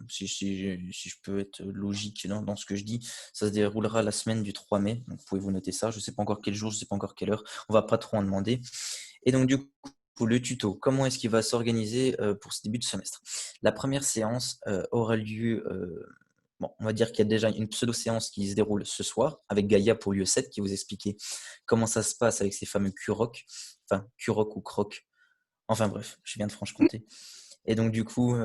si je peux être logique dans ce que je dis, ça se déroulera la semaine du 3 mai. Donc, pouvez-vous noter ça? Je ne sais pas encore quel jour, je ne sais pas encore quelle heure. On va pas trop en demander. Et donc, du coup, pour le tuto, comment est-ce qu'il va s'organiser pour ce début de semestre? La première séance aura lieu. Bon, on va dire qu'il y a déjà une pseudo-séance qui se déroule ce soir avec Gaïa pour l'UE7 qui vous expliquait comment ça se passe avec ces fameux QROC, enfin QROC ou CROC. Enfin bref, je viens de Franche-Comté. Et donc du coup,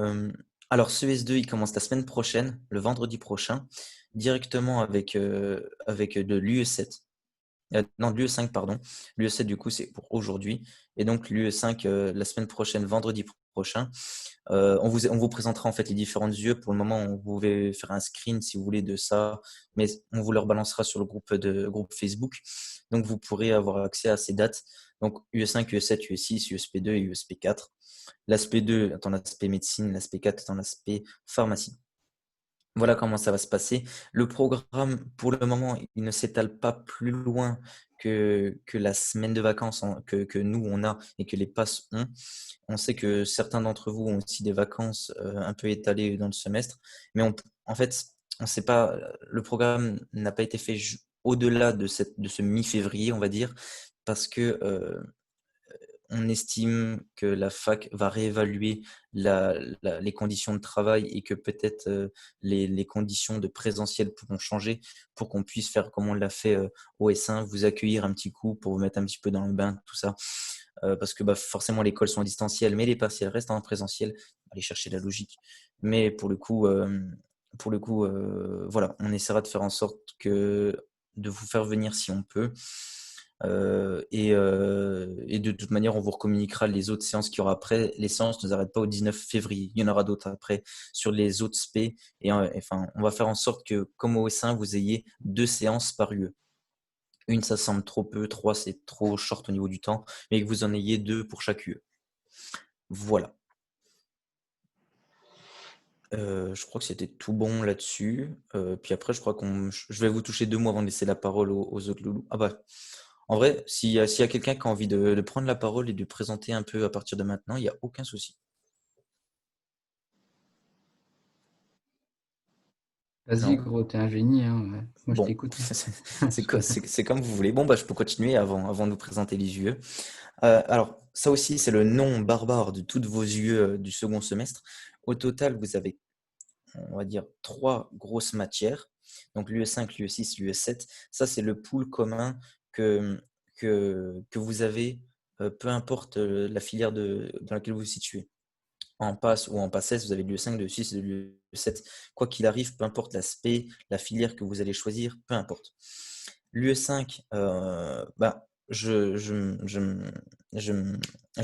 alors ce S2, il commence la semaine prochaine, le vendredi prochain, directement avec de l'UE7. Non, l'UE5, pardon. L'UE7, du coup, c'est pour aujourd'hui. Et donc l'UE5, la semaine prochaine, vendredi prochain. On vous présentera en fait les différentes UE. Pour le moment, vous pouvez faire un screen si vous voulez de ça, mais on vous le rebalancera sur le groupe Facebook. Donc vous pourrez avoir accès à ces dates. Donc UE5, UE7, UE6, USP2 et USP4. L'aspect 2 est en aspect médecine, l'aspect 4 est en aspect pharmacie. Voilà comment ça va se passer. Le programme, pour le moment, il ne s'étale pas plus loin que la semaine de vacances que nous, on a et que les passes ont. On sait que certains d'entre vous ont aussi des vacances un peu étalées dans le semestre, mais en fait, on sait pas, le programme n'a pas été fait au-delà de ce mi-février, on va dire, parce que on estime que la fac va réévaluer les conditions de travail et que peut-être les conditions de présentiel pourront changer pour qu'on puisse faire comme on l'a fait au S1, vous accueillir un petit coup pour vous mettre un petit peu dans le bain, tout ça. Parce que forcément, les écoles sont en distanciel, mais les partiels restent en présentiel. Aller chercher la logique. Mais pour le coup, voilà, on essaiera de faire en sorte de vous faire venir si on peut. Et de toute manière, on vous recommuniquera les autres séances qu'il y aura après. Les séances ne s'arrêtent pas au 19 février. Il y en aura d'autres après sur les autres SP. Enfin, on va faire en sorte que, comme au S1, vous ayez 2 séances par UE. Une, ça semble trop peu. 3, c'est trop short au niveau du temps. Mais que vous en ayez 2 pour chaque UE. Voilà. Je crois que c'était tout bon là-dessus. Puis après, je crois je vais vous toucher 2 mots avant de laisser la parole aux autres loulous. Ah bah, en vrai, s'il y a quelqu'un qui a envie de prendre la parole et de présenter un peu à partir de maintenant, il n'y a aucun souci. Vas-y, Non? gros, t'es un génie, hein, ouais. Moi, je Bon, t'écoute, hein. c'est Je co- rigole. c'est- c'est comme vous voulez. Bon, bah, je peux continuer avant de vous présenter les UE. Alors, ça aussi, c'est le nom barbare de toutes vos UE du second semestre. Au total, vous avez, on va dire, 3 grosses matières. Donc, l'UE5, l'UE6, l'UE7. Ça, c'est le pool commun que vous avez, peu importe la filière dans laquelle vous vous situez. En passe ou en PACES, vous avez de l'UE5, de l'UE6 et de l'UE7. Quoi qu'il arrive, peu importe l'aspect, la filière que vous allez choisir, peu importe. L'UE5, je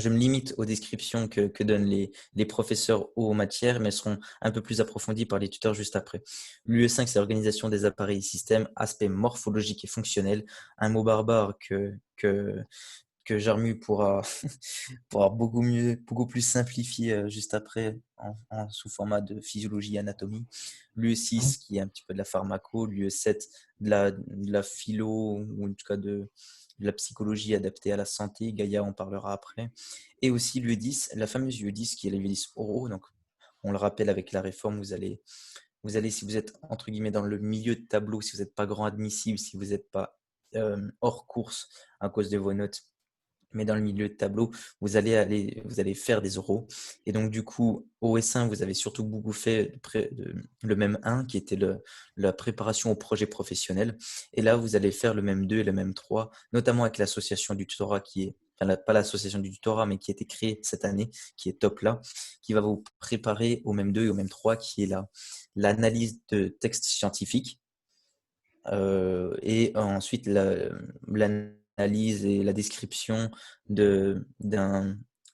me limite aux descriptions que donnent les professeurs aux matières, mais elles seront un peu plus approfondies par les tuteurs juste après. L'UE5, c'est l'organisation des appareils et systèmes, aspect morphologique et fonctionnel, un mot barbare que Jarmu pourra beaucoup mieux, beaucoup plus simplifier juste après sous format de physiologie et anatomie. L'UE6 qui est un petit peu de la pharmaco, l'UE7 de la philo ou en tout cas de la psychologie adaptée à la santé. Gaïa en parlera après. Et aussi l'UE10, la fameuse UE10 qui est la UE10 oraux. Donc, on le rappelle avec la réforme, vous allez, si vous êtes entre guillemets dans le milieu de tableau, si vous n'êtes pas grand admissible, si vous n'êtes pas hors course à cause de vos notes, mais dans le milieu de tableau, vous allez faire des oraux. Et donc, du coup, au S1, vous avez surtout beaucoup fait le même 1, qui était la préparation au projet professionnel. Et là, vous allez faire le même 2 et le même 3, notamment avec l'association du tutorat enfin, pas l'association du tutorat, mais qui a été créée cette année, qui est top là, qui va vous préparer au même 2 et au même 3, qui est l'analyse de textes scientifiques et ensuite l'analyse et la description d'une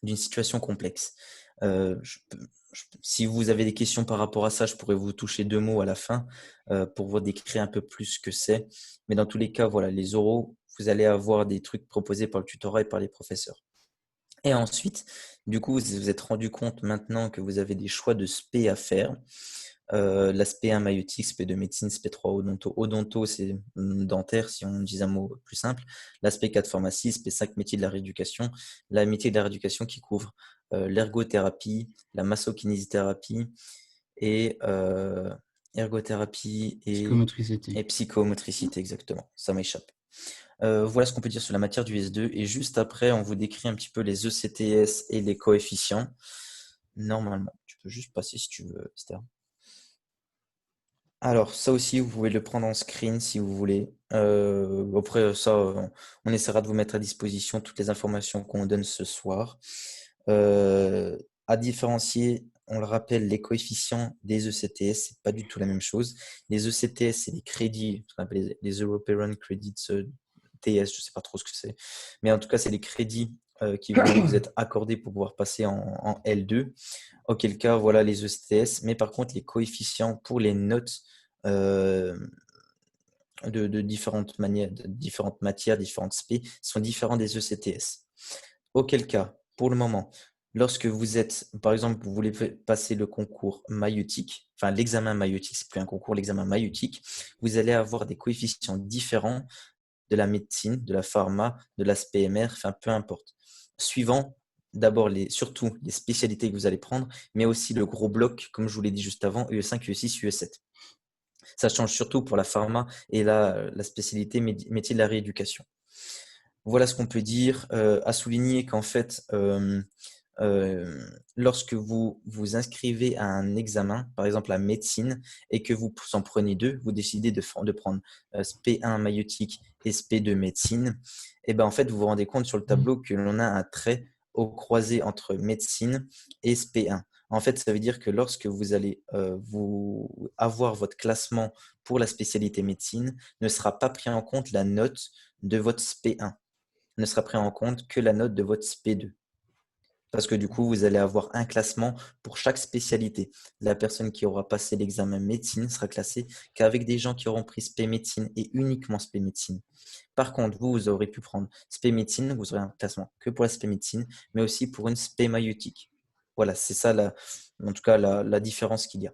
situation complexe. Euh, je si vous avez des questions par rapport à ça, je pourrais vous toucher 2 mots à la fin pour vous décrire un peu plus ce que c'est. Mais dans tous les cas, voilà, les oraux, vous allez avoir des trucs proposés par le tutorat et par les professeurs. Et ensuite, du coup, vous vous êtes rendu compte maintenant que vous avez des choix de spé à faire. L'aspect 1 maïotique, spé 2 médecine, spé 3 odonto. Odonto, c'est dentaire, si on dit un mot plus simple. L'aspect 4 pharmacie, spé 5 métier de la rééducation. La métier de la rééducation qui couvre l'ergothérapie, la massokinésithérapie et ergothérapie Psychomotricité. et psychomotricité, exactement. Ça m'échappe. Voilà ce qu'on peut dire sur la matière du S2. Et juste après, on vous décrit un petit peu les ECTS et les coefficients. Normalement, tu peux juste passer si tu veux, Esther. Alors, ça aussi, vous pouvez le prendre en screen si vous voulez. Après, ça, on essaiera de vous mettre à disposition toutes les informations qu'on donne ce soir. À différencier, on le rappelle, les coefficients des ECTS, c'est pas du tout la même chose. Les ECTS, c'est les crédits, ce qu'on appelle les European Credits TS, je sais pas trop ce que c'est. Mais en tout cas, c'est les crédits qui vont vous être accordés pour pouvoir passer en L2. Auquel cas, voilà les ECTS. Mais par contre, les coefficients pour les notes euh, de différentes manières, de différentes matières, différentes spé, sont différents des ECTS. Auquel cas, pour le moment, lorsque vous êtes, par exemple, vous voulez passer le concours maïeutique, enfin l'examen maïeutique, c'est plus un concours, l'examen maïeutique, vous allez avoir des coefficients différents de la médecine, de la pharma, de la SPMR, enfin peu importe. Suivant d'abord surtout les spécialités que vous allez prendre, mais aussi le gros bloc, comme je vous l'ai dit juste avant, UE5, UE6, UE7. Ça change surtout pour la pharma et la spécialité métier de la rééducation. Voilà ce qu'on peut dire. À souligner qu'en fait, lorsque vous vous inscrivez à un examen, par exemple la médecine, et que vous en prenez deux, vous décidez de prendre SP1 maïeutique et SP2 médecine, et ben en fait, vous vous rendez compte sur le tableau que l'on a un trait au croisé entre médecine et SP1. En fait, ça veut dire que lorsque vous allez vous avoir votre classement pour la spécialité médecine, ne sera pas pris en compte la note de votre SP1, ne sera pris en compte que la note de votre SP2. Parce que du coup, vous allez avoir un classement pour chaque spécialité. La personne qui aura passé l'examen médecine sera classée qu'avec des gens qui auront pris spé médecine et uniquement spé médecine. Par contre, vous aurez pu prendre spé médecine, vous aurez un classement que pour la spé médecine, mais aussi pour une spé maïeutique. Voilà, c'est ça en tout cas la différence qu'il y a.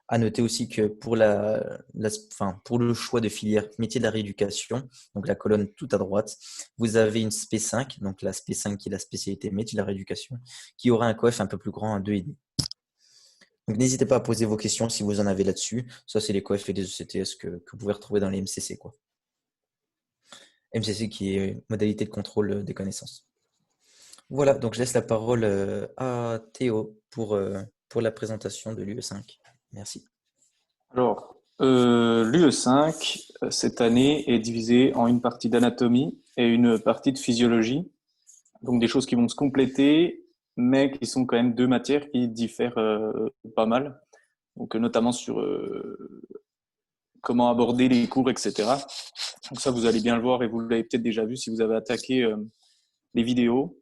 À noter aussi que pour le choix de filière métier de la rééducation, donc la colonne tout à droite, vous avez une SP5, donc la SP5 qui est la spécialité métier de la rééducation, qui aura un coef un peu plus grand, un 2,5. Donc n'hésitez pas à poser vos questions si vous en avez là-dessus. Ça, c'est les coefs et les ECTS que vous pouvez retrouver dans les MCC, quoi. MCC qui est modalité de contrôle des connaissances. Voilà, donc je laisse la parole à Théo pour la présentation de l'UE5. Merci. Alors, l'UE5, cette année, est divisé en une partie d'anatomie et une partie de physiologie. Donc, des choses qui vont se compléter, mais qui sont quand même deux matières qui diffèrent pas mal. Donc, notamment sur comment aborder les cours, etc. Donc, ça, vous allez bien le voir et vous l'avez peut-être déjà vu si vous avez attaqué les vidéos.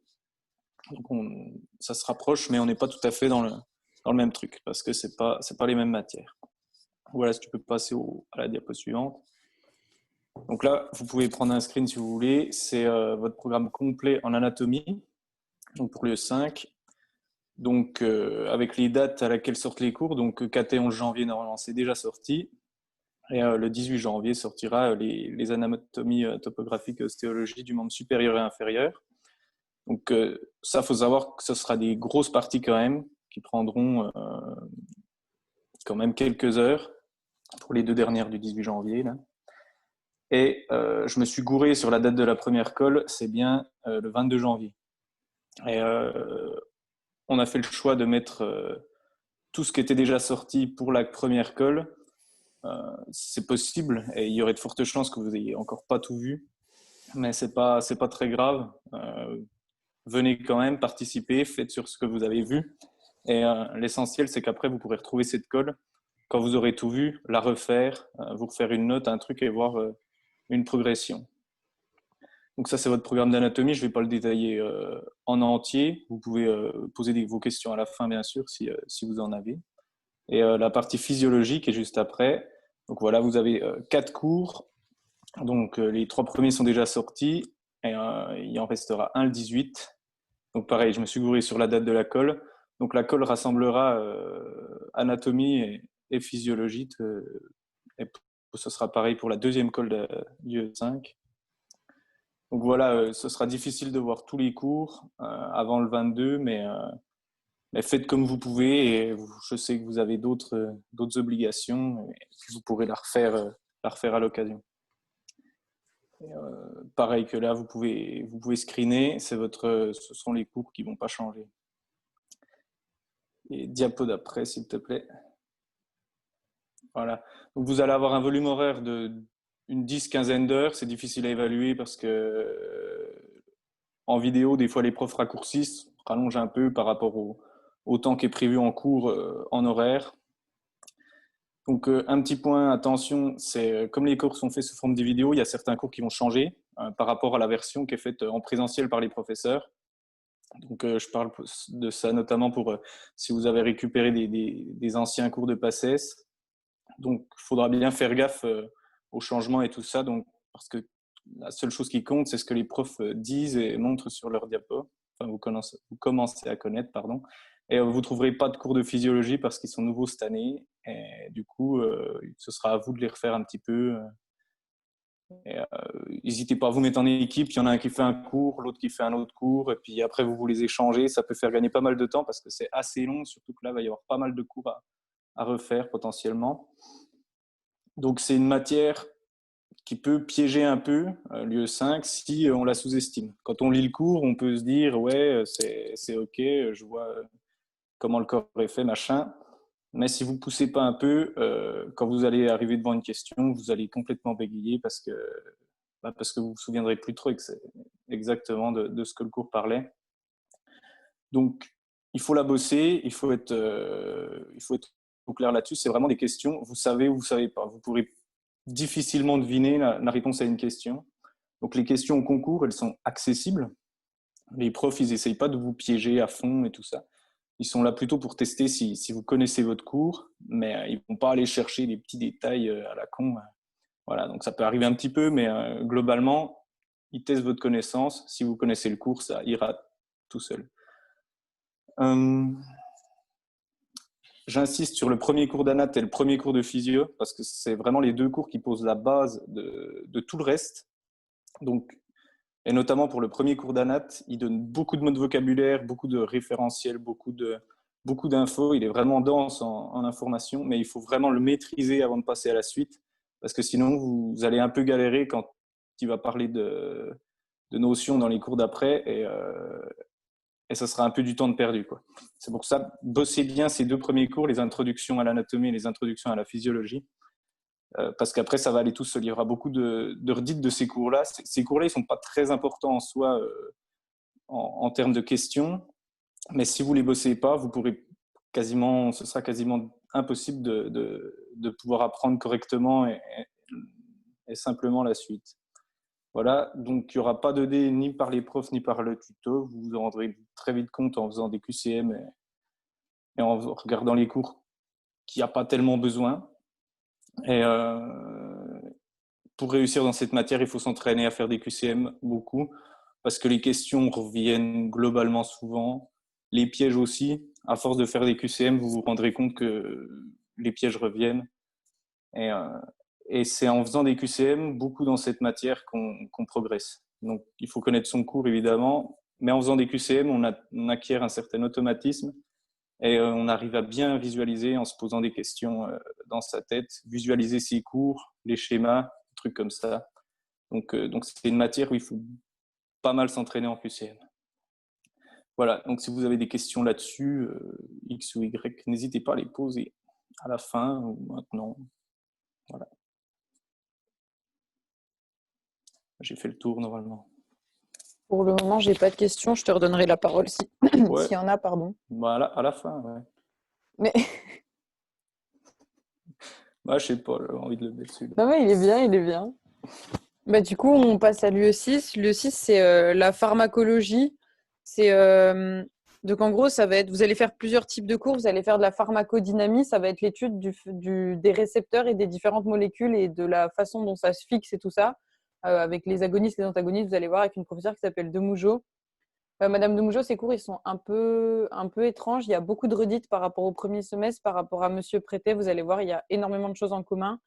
Donc, ça se rapproche, mais on n'est pas tout à fait dans le même truc parce que c'est pas les mêmes matières. Voilà, si tu peux passer à la diapo suivante. Donc là, vous pouvez prendre un screen si vous voulez. C'est votre programme complet en anatomie, donc pour le 5. Donc avec les dates à laquelle sortent les cours. Donc KT 11 janvier, normalement, c'est déjà sorti. Et le 18 janvier sortira les anatomies topographiques et ostéologie du membre supérieur et inférieur. Donc ça, il faut savoir que ce sera des grosses parties quand même, qui prendront quand même quelques heures pour les deux dernières du 18 janvier. Là. Et je me suis gouré sur la date de la première colle, c'est bien le 22 janvier. Et on a fait le choix de mettre tout ce qui était déjà sorti pour la première colle. C'est possible, et il y aurait de fortes chances que vous n'ayez encore pas tout vu, mais c'est pas très grave. Venez quand même, participez, faites sur ce que vous avez vu. Et l'essentiel, c'est qu'après, vous pourrez retrouver cette colle quand vous aurez tout vu, la refaire, vous refaire une note, un truc et voir une progression. Donc ça, c'est votre programme d'anatomie. Je ne vais pas le détailler en entier. Vous pouvez poser vos questions à la fin, bien sûr, si vous en avez. Et la partie physiologique est juste après. Donc voilà, vous avez 4 cours. Donc les 3 premiers sont déjà sortis. Et il en restera un le 18. Donc pareil, je me suis gouré sur la date de la colle. Donc la colle rassemblera anatomie et physiologie. Et ce sera pareil pour la deuxième colle du E5. Donc voilà, ce sera difficile de voir tous les cours avant le 22, mais Mais faites comme vous pouvez et je sais que vous avez d'autres obligations et vous pourrez la refaire à l'occasion. Pareil que là, vous pouvez screener, ce sont les cours qui ne vont pas changer. Et diapo d'après, s'il te plaît. Voilà. Donc vous allez avoir un volume horaire d'une 10-15 d'heures. C'est difficile à évaluer parce que en vidéo, des fois, les profs raccourcissent, rallongent un peu par rapport au temps qui est prévu en cours en horaire. Donc, un petit point, attention, c'est comme les cours sont faits sous forme de vidéo, il y a certains cours qui vont changer par rapport à la version qui est faite en présentiel par les professeurs. Donc, je parle de ça notamment pour si vous avez récupéré des anciens cours de PACES. Donc, il faudra bien faire gaffe aux changements et tout ça. Donc, parce que la seule chose qui compte, c'est ce que les profs disent et montrent sur leur diapo. Enfin, vous commencez à connaître, pardon. Et vous ne trouverez pas de cours de physiologie parce qu'ils sont nouveaux cette année. Et du coup, ce sera à vous de les refaire un petit peu. N'hésitez pas à vous mettre en équipe. Il y en a un qui fait un cours, l'autre qui fait un autre cours. Et puis après, vous les échangez. Ça peut faire gagner pas mal de temps parce que c'est assez long. Surtout que là, il va y avoir pas mal de cours à refaire potentiellement. Donc, c'est une matière qui peut piéger un peu l'UE5 si on la sous-estime. Quand on lit le cours, on peut se dire « ouais, c'est ok, je vois comment le corps est fait, machin ». Mais si vous ne poussez pas un peu, quand vous allez arriver devant une question, vous allez complètement bégayer parce que vous ne vous souviendrez plus trop exactement de ce que le cours parlait. Donc, il faut la bosser, il faut être au clair là-dessus. C'est vraiment des questions, vous savez ou vous ne savez pas. Vous pourrez difficilement deviner la réponse à une question. Donc les questions au concours, elles sont accessibles. Les profs, ils n'essayent pas de vous piéger à fond et tout ça. Ils sont là plutôt pour tester si vous connaissez votre cours, mais ils ne vont pas aller chercher des petits détails à la con. Voilà, donc ça peut arriver un petit peu, mais globalement, ils testent votre connaissance. Si vous connaissez le cours, ça ira tout seul. J'insiste sur le premier cours d'anat et le premier cours de physio parce que c'est vraiment les deux cours qui posent la base de tout le reste. Donc, et notamment pour le premier cours d'anat, il donne beaucoup de mots de vocabulaire, beaucoup de référentiels, beaucoup d'infos. Il est vraiment dense en information, mais il faut vraiment le maîtriser avant de passer à la suite parce que sinon, vous allez un peu galérer quand il va parler de notions dans les cours d'après et ça sera un peu du temps de perdu, quoi. C'est pour ça, bossez bien ces deux premiers cours, les introductions à l'anatomie et les introductions à la physiologie, parce qu'après, ça va aller tout seul. Il y aura beaucoup de redites de ces cours-là. Ces cours-là, ils ne sont pas très importants en soi en termes de questions, mais si vous ne les bossez pas, ce sera quasiment impossible de pouvoir apprendre correctement et simplement la suite. Voilà, donc il n'y aura pas de dés ni par les profs ni par le tuto. Vous vous en rendrez très vite compte en faisant des QCM et en regardant les cours qu'il n'y a pas tellement besoin. Et pour réussir dans cette matière, il faut s'entraîner à faire des QCM beaucoup parce que les questions reviennent globalement souvent. Les pièges aussi. À force de faire des QCM, vous vous rendrez compte que les pièges reviennent. Et c'est en faisant des QCM, beaucoup dans cette matière, qu'on progresse. Donc, il faut connaître son cours, évidemment, mais en faisant des QCM, on acquiert un certain automatisme et on arrive à bien visualiser en se posant des questions dans sa tête, visualiser ses cours, les schémas, des trucs comme ça. Donc c'est une matière où il faut pas mal s'entraîner en QCM. Voilà, donc si vous avez des questions là-dessus, X ou Y, n'hésitez pas à les poser à la fin ou maintenant. Voilà. J'ai fait le tour normalement. Pour le moment, j'ai pas de questions. Je te redonnerai la parole si Ouais. s'il y en a, pardon. Voilà, à la fin, ouais. Mais Bah, je sais pas, j'ai envie de le mettre dessus. non, mais il est bien, il est bien. Bah, du coup, on passe à l'UE6. L'UE6, c'est la pharmacologie. C'est donc en gros, ça va être. Vous allez faire plusieurs types de cours. Vous allez faire de la pharmacodynamie. Ça va être l'étude des récepteurs et des différentes molécules et de la façon dont ça se fixe et tout ça. Avec les agonistes, les antagonistes, vous allez voir avec une professeure qui s'appelle Demougeot. Madame Demougeot, ses cours ils sont un peu étranges. Il y a beaucoup de redites par rapport au premier semestre, par rapport à Monsieur Prétet. Vous allez voir, il y a énormément de choses en commun.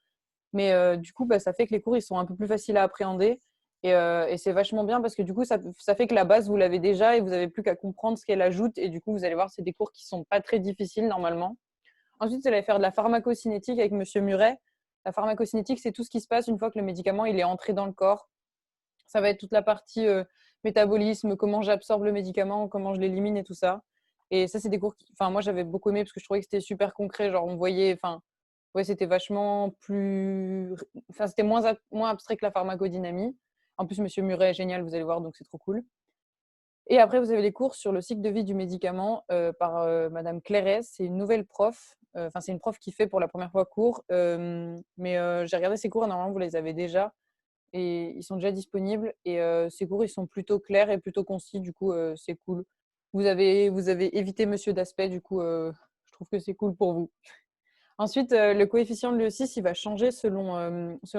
Mais du coup, ça fait que les cours ils sont un peu plus faciles à appréhender. Et c'est vachement bien parce que du coup, ça fait que la base, vous l'avez déjà et vous n'avez plus qu'à comprendre ce qu'elle ajoute. Et du coup, vous allez voir, c'est des cours qui ne sont pas très difficiles normalement. Ensuite, vous allez faire de la pharmacocinétique avec Monsieur Muret. La pharmacocinétique, c'est tout ce qui se passe une fois que le médicament il est entré dans le corps. Ça va être toute la partie métabolisme, comment j'absorbe le médicament, comment je l'élimine et tout ça. Et ça, c'est des cours moi, j'avais beaucoup aimé parce que je trouvais que c'était super concret. Genre, on voyait, ouais, c'était vachement plus, c'était moins abstrait que la pharmacodynamie. En plus, Monsieur Muret est génial, vous allez voir, donc c'est trop cool. Et après, vous avez les cours sur le cycle de vie du médicament par Madame Clairès. C'est une nouvelle prof. C'est une prof qui fait pour la première fois cours. Mais j'ai regardé ses cours et normalement, vous les avez déjà. Et ils sont déjà disponibles. Et ces cours, ils sont plutôt clairs et plutôt concis. Du coup, c'est cool. Vous avez évité Monsieur Daspet. Du coup, je trouve que c'est cool pour vous. Ensuite, le coefficient de l'E6, il va changer selon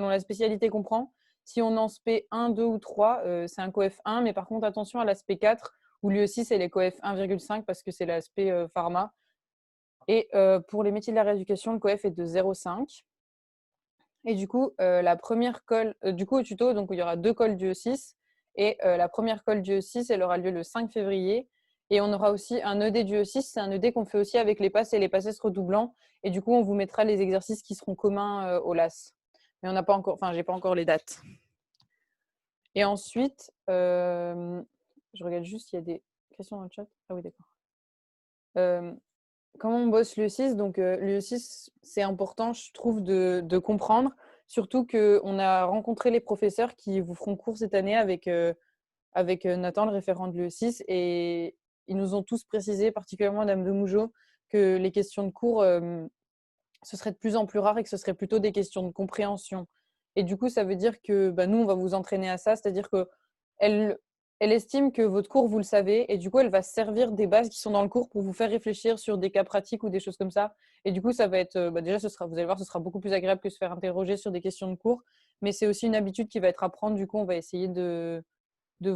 la spécialité qu'on prend. Si on est en SP 1, 2 ou 3, c'est un coef 1, mais par contre, attention à l'aspect 4, où l'E6, elle est coef 1,5 parce que c'est l'aspect pharma. Et pour les métiers de la rééducation, le coef est de 0,5. Et du coup, la première colle, du coup, au tuto, donc, il y aura 2 colles du E6. Et la première colle du E6, elle aura lieu le 5 février. Et on aura aussi un ED du E6. C'est un ED qu'on fait aussi avec les passes et les passés redoublants. Et du coup, on vous mettra les exercices qui seront communs au LAS. Mais on n'a pas encore, j'ai pas encore les dates. Et ensuite, je regarde juste s'il y a des questions dans le chat. Ah oui, d'accord. Comment on bosse l'E6 ? Donc, l'E6, c'est important, je trouve, de comprendre. Surtout qu'on a rencontré les professeurs qui vous feront cours cette année avec Nathan, le référent de l'E6. Et ils nous ont tous précisé, particulièrement Madame de Mougeot, que les questions de cours, ce serait de plus en plus rare et que ce serait plutôt des questions de compréhension. Et du coup, ça veut dire que nous, on va vous entraîner à ça. C'est-à-dire qu'elle estime que votre cours, vous le savez. Et du coup, elle va servir des bases qui sont dans le cours pour vous faire réfléchir sur des cas pratiques ou des choses comme ça. Et du coup, ça va être… déjà, vous allez voir, ce sera beaucoup plus agréable que se faire interroger sur des questions de cours. Mais c'est aussi une habitude qui va être à prendre. Du coup, on va essayer de bien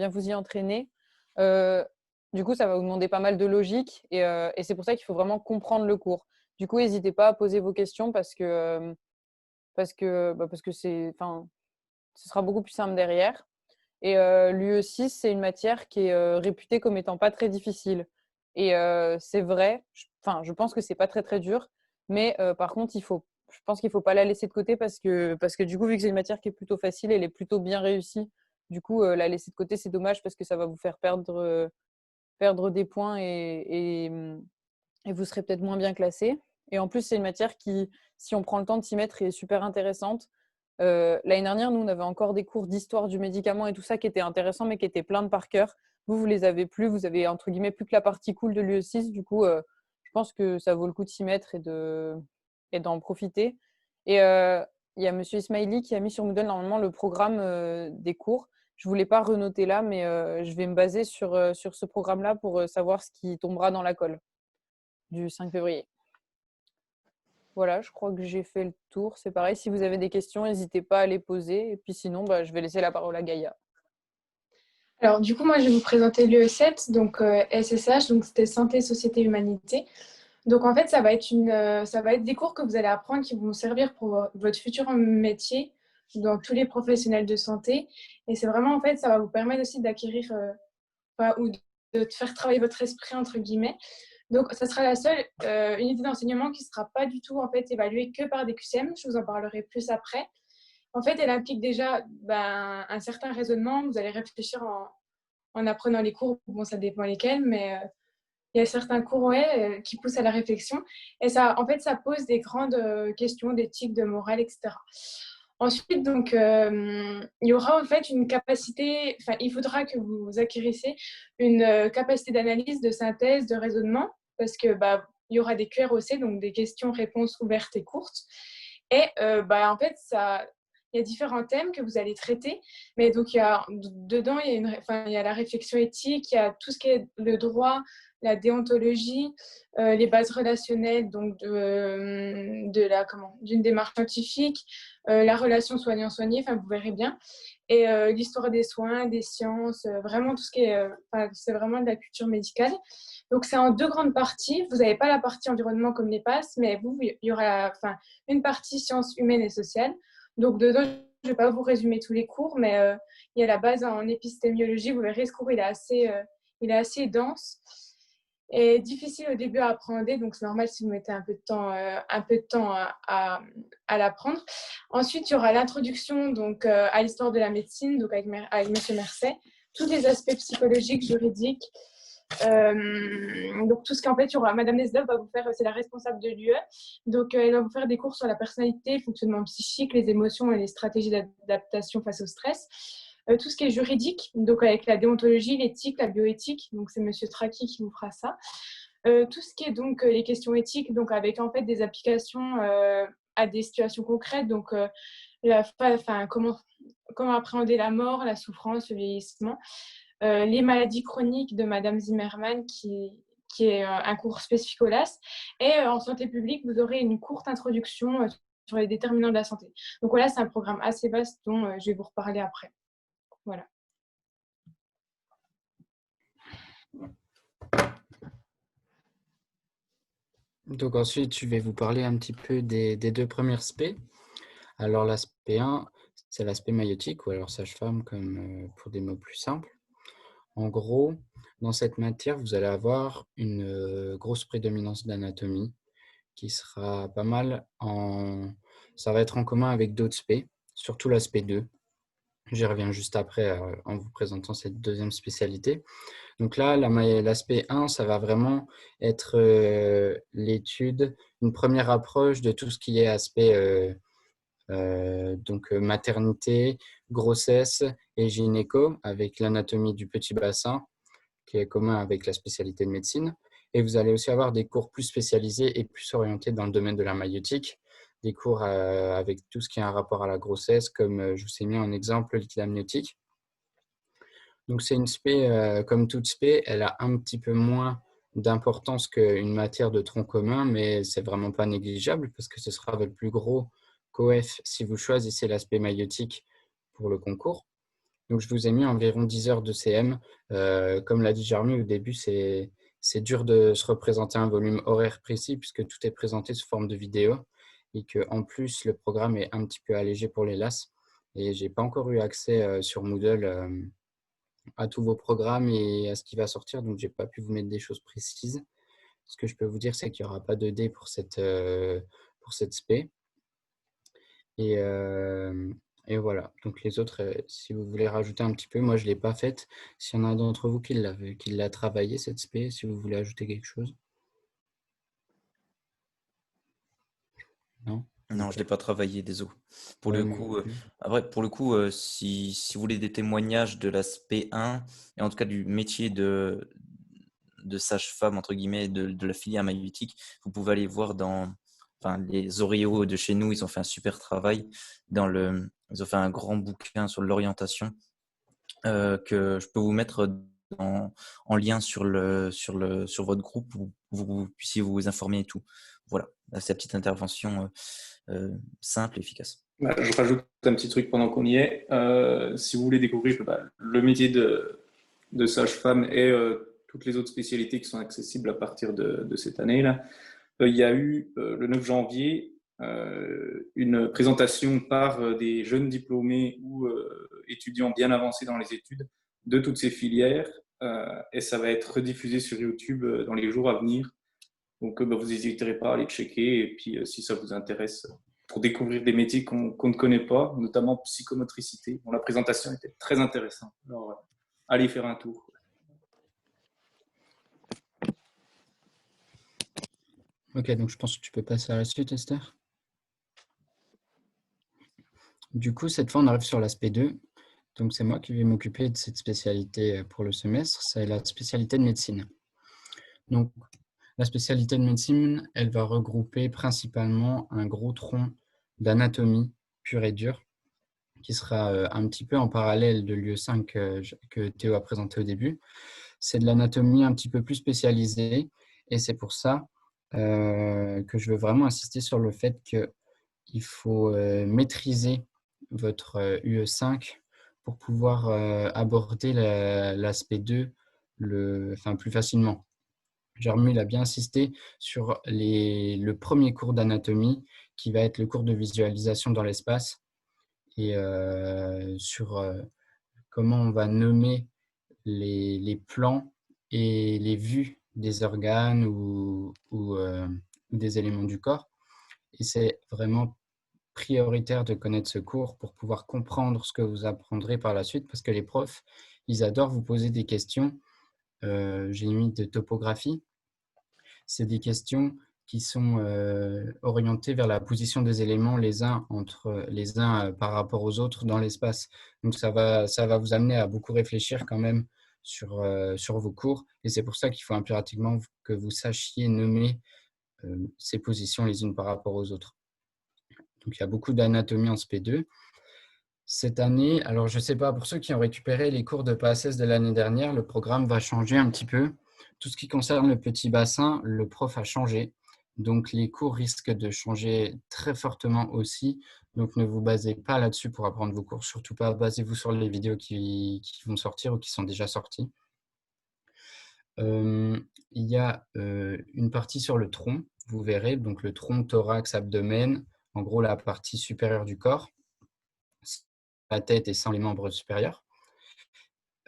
vous y entraîner. Du coup, ça va vous demander pas mal de logique et c'est pour ça qu'il faut vraiment comprendre le cours. Du coup, n'hésitez pas à poser vos questions parce que ce sera beaucoup plus simple derrière. Et l'UE6, c'est une matière qui est réputée comme étant pas très difficile. Et c'est vrai, je pense que c'est pas très très dur, mais par contre, je pense qu'il faut pas la laisser de côté parce que du coup, vu que c'est une matière qui est plutôt facile, elle est plutôt bien réussie. Du coup, la laisser de côté, c'est dommage parce que ça va vous faire perdre des points et vous serez peut-être moins bien classé. Et en plus, c'est une matière qui, si on prend le temps de s'y mettre, est super intéressante. L'année dernière, nous, on avait encore des cours d'histoire du médicament et tout ça qui étaient intéressants, mais qui étaient pleins de par cœur. Vous les avez plus. Vous avez, entre guillemets, plus que la partie cool de l'UE6. Du coup, je pense que ça vaut le coup de s'y mettre et d'en profiter. Et il y a Monsieur Ismaili qui a mis sur Moodle, normalement, le programme des cours. Je ne voulais pas renoter là, mais je vais me baser sur ce programme-là pour savoir ce qui tombera dans la colle du 5 février. Voilà, je crois que j'ai fait le tour. C'est pareil, si vous avez des questions, n'hésitez pas à les poser. Et puis sinon, je vais laisser la parole à Gaïa. Alors, du coup, moi, je vais vous présenter l'UE7, donc SSH, donc c'était Santé, Société, Humanité. Donc, en fait, ça va être des cours que vous allez apprendre qui vont servir pour votre futur métier dans tous les professionnels de santé. Et c'est vraiment, en fait, ça va vous permettre aussi d'acquérir ou de faire travailler votre esprit, entre guillemets. Donc, ça sera la seule unité d'enseignement qui ne sera pas du tout en fait, évaluée que par des QCM. Je vous en parlerai plus après. En fait, elle implique déjà un certain raisonnement. Vous allez réfléchir en apprenant les cours. Bon, ça dépend lesquels, mais il y a certains cours qui poussent à la réflexion. Et ça, en fait, ça pose des grandes questions d'éthique, de morale, etc. Ensuite, donc, il y aura en fait une capacité, il faudra que vous acquérissiez une capacité d'analyse, de synthèse, de raisonnement, parce que il y aura des QROC, donc des questions-réponses ouvertes et courtes. Et en fait, il y a différents thèmes que vous allez traiter, mais donc dedans, il y a la réflexion éthique, il y a tout ce qui est le droit, la déontologie, les bases relationnelles donc d'une démarche scientifique, la relation soignant-soigné, vous verrez bien, et l'histoire des soins, des sciences, vraiment tout ce qui est, c'est vraiment de la culture médicale. Donc c'est en deux grandes parties. Vous n'avez pas la partie environnement comme les passes, mais il y aura une partie sciences humaines et sociales. Donc, dedans, je ne vais pas vous résumer tous les cours, mais il y a la base en épistémiologie. Vous verrez, ce cours, il est assez dense et difficile au début à appréhender. Donc, c'est normal si vous mettez un peu de temps, à l'apprendre. Ensuite, il y aura l'introduction donc, à l'histoire de la médecine, donc avec M. Mercet. Tous les aspects psychologiques, juridiques. Donc tout ce qu'en fait, il y aura Madame Nesdov va vous faire, c'est la responsable de l'UE, donc elle va vous faire des cours sur la personnalité, le fonctionnement psychique, les émotions et les stratégies d'adaptation face au stress. Tout ce qui est juridique, donc avec la déontologie, l'éthique, la bioéthique, donc c'est Monsieur Traki qui vous fera ça. Tout ce qui est donc les questions éthiques, donc avec en fait des applications à des situations concrètes, donc comment appréhender la mort, la souffrance, le vieillissement. Les maladies chroniques de Madame Zimmermann, qui est un cours spécifique au LAS. Et en santé publique, vous aurez une courte introduction sur les déterminants de la santé. Donc voilà, c'est un programme assez vaste dont je vais vous reparler après. Voilà. Donc ensuite, je vais vous parler un petit peu des deux premiers aspects. Alors l'aspect 1, c'est l'aspect maïeutique, ou alors sage-femme, comme pour des mots plus simples. En gros, dans cette matière, vous allez avoir une grosse prédominance d'anatomie qui sera pas mal Ça va être en commun avec d'autres spé, surtout l'aspect 2. J'y reviens juste après en vous présentant cette deuxième spécialité. Donc là, l'aspect 1, ça va vraiment être l'étude, une première approche de tout ce qui est aspect donc maternité, grossesse et gynéco, avec l'anatomie du petit bassin, qui est commun avec la spécialité de médecine. Et vous allez aussi avoir des cours plus spécialisés et plus orientés dans le domaine de la maïeutique, des cours avec tout ce qui a un rapport à la grossesse, comme je vous ai mis en exemple le liquide amniotique. Donc c'est une spé, comme toute spé, elle a un petit peu moins d'importance qu'une matière de tronc commun, mais c'est vraiment pas négligeable parce que ce sera votre plus gros COEF si vous choisissez l'aspect maïeutique pour le concours. Donc je vous ai mis environ 10 heures de CM. Comme l'a dit Jeremy au début, c'est dur de se représenter un volume horaire précis puisque tout est présenté sous forme de vidéo et qu'en plus le programme est un petit peu allégé pour les LAS. Et j'ai pas encore eu accès sur Moodle à tous vos programmes et à ce qui va sortir, donc j'ai pas pu vous mettre des choses précises. Ce que je peux vous dire, c'est qu'il n'y aura pas de dé pour cette spé. Et voilà. Donc les autres, si vous voulez rajouter un petit peu, moi je ne l'ai pas faite. S'il y en a d'entre vous qui l'a travaillé, cette spé, si vous voulez ajouter quelque chose. Non? Non, je ne l'ai pas travaillé, désolé. Pour Ouais, le moi coup, non plus. si vous voulez des témoignages de l'aspect 1, et en tout cas du métier de sage-femme, entre guillemets, de la filière maïeutique, vous pouvez aller voir les Oreos de chez nous, ils ont fait un super travail. Ils ont fait un grand bouquin sur l'orientation que je peux vous mettre en lien sur votre groupe où vous puissiez vous informer et tout. Voilà, c'est la petite intervention simple et efficace. Je rajoute un petit truc pendant qu'on y est. Si vous voulez découvrir le métier de sage-femme et toutes les autres spécialités qui sont accessibles à partir de cette année-là, il y a eu le 9 janvier une présentation par des jeunes diplômés ou étudiants bien avancés dans les études de toutes ces filières et ça va être rediffusé sur YouTube dans les jours à venir. Donc vous n'hésiterez pas à aller checker et puis si ça vous intéresse pour découvrir des métiers qu'on ne connaît pas, notamment psychomotricité. Bon, la présentation était très intéressante. Alors allez faire un tour. Ok, donc je pense que tu peux passer à la suite, Esther. Du coup, cette fois, on arrive sur l'aspect 2. Donc, c'est moi qui vais m'occuper de cette spécialité pour le semestre. C'est la spécialité de médecine. Donc, la spécialité de médecine, elle va regrouper principalement un gros tronc d'anatomie pure et dure qui sera un petit peu en parallèle de l'UE5 que Théo a présenté au début. C'est de l'anatomie un petit peu plus spécialisée et c'est pour ça que je veux vraiment insister sur le fait qu'il faut maîtriser votre UE5 pour pouvoir aborder l'aspect 2 plus facilement. Jeremy a bien insisté sur le premier cours d'anatomie qui va être le cours de visualisation dans l'espace. et sur comment on va nommer les plans et les vues des organes ou des éléments du corps. Et c'est vraiment prioritaire de connaître ce cours pour pouvoir comprendre ce que vous apprendrez par la suite, parce que les profs, ils adorent vous poser des questions, j'ai mis de topographie. C'est des questions qui sont orientées vers la position des éléments les uns par rapport aux autres dans l'espace. Donc ça va vous amener à beaucoup réfléchir quand même sur vos cours. Et c'est pour ça qu'il faut impérativement que vous sachiez nommer ces positions les unes par rapport aux autres. Donc il y a beaucoup d'anatomie en SP2. Cette année, alors je ne sais pas, pour ceux qui ont récupéré les cours de PASS de l'année dernière, le programme va changer un petit peu. Tout ce qui concerne le petit bassin, le prof a changé. Donc les cours risquent de changer très fortement aussi. Donc ne vous basez pas là-dessus pour apprendre vos cours. Surtout pas, basez-vous sur les vidéos qui vont sortir ou qui sont déjà sorties. Il y a une partie sur le tronc, vous verrez, donc le tronc, thorax, abdomen, en gros la partie supérieure du corps, la tête et sans les membres supérieurs.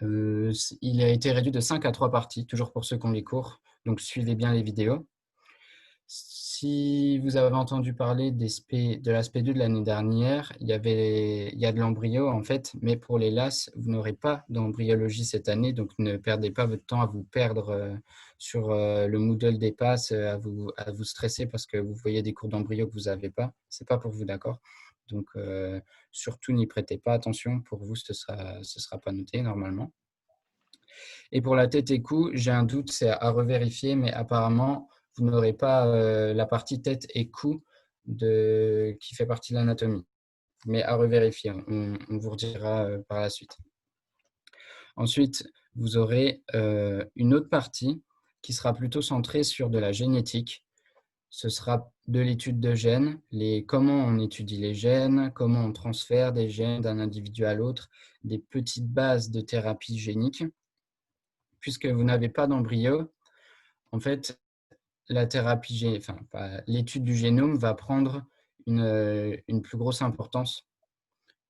Il a été réduit de 5 à 3 parties, toujours pour ceux qui ont les cours, donc suivez bien les vidéos. Si vous avez entendu parler de l'aspect 2 de l'année dernière, il y a de l'embryo en fait, mais pour les LAS, vous n'aurez pas d'embryologie cette année, donc ne perdez pas votre temps à vous perdre sur le Moodle des passes, à vous stresser parce que vous voyez des cours d'embryo que vous n'avez pas. Ce n'est pas pour vous, d'accord? Donc surtout n'y prêtez pas attention, pour vous ce sera pas noté normalement. Et pour la tête et cou, j'ai un doute, c'est à revérifier, mais apparemment, vous n'aurez pas la partie tête et cou qui fait partie de l'anatomie. Mais à revérifier, on vous redira par la suite. Ensuite, vous aurez une autre partie qui sera plutôt centrée sur de la génétique. Ce sera de l'étude de gènes, comment on étudie les gènes, comment on transfère des gènes d'un individu à l'autre, des petites bases de thérapie génique. Puisque vous n'avez pas d'embryo, en fait, l'étude du génome va prendre une plus grosse importance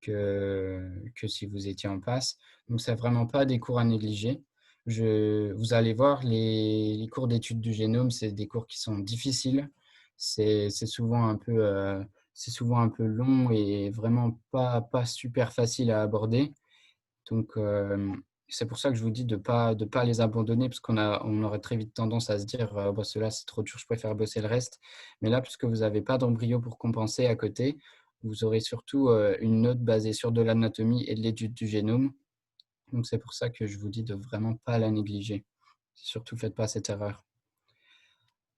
que si vous étiez en passe. Donc, ce n'est vraiment pas des cours à négliger. Vous allez voir, les cours d'étude du génome, c'est des cours qui sont difficiles. C'est souvent un peu long et vraiment pas super facile à aborder. Donc, c'est pour ça que je vous dis de pas les abandonner, parce on aurait très vite tendance à se dire bah, cela c'est trop dur, je préfère bosser le reste. Mais là, puisque vous n'avez pas d'embryo pour compenser à côté, vous aurez surtout une note basée sur de l'anatomie et de l'étude du génome. Donc c'est pour ça que je vous dis de vraiment pas la négliger. Surtout faites pas cette erreur.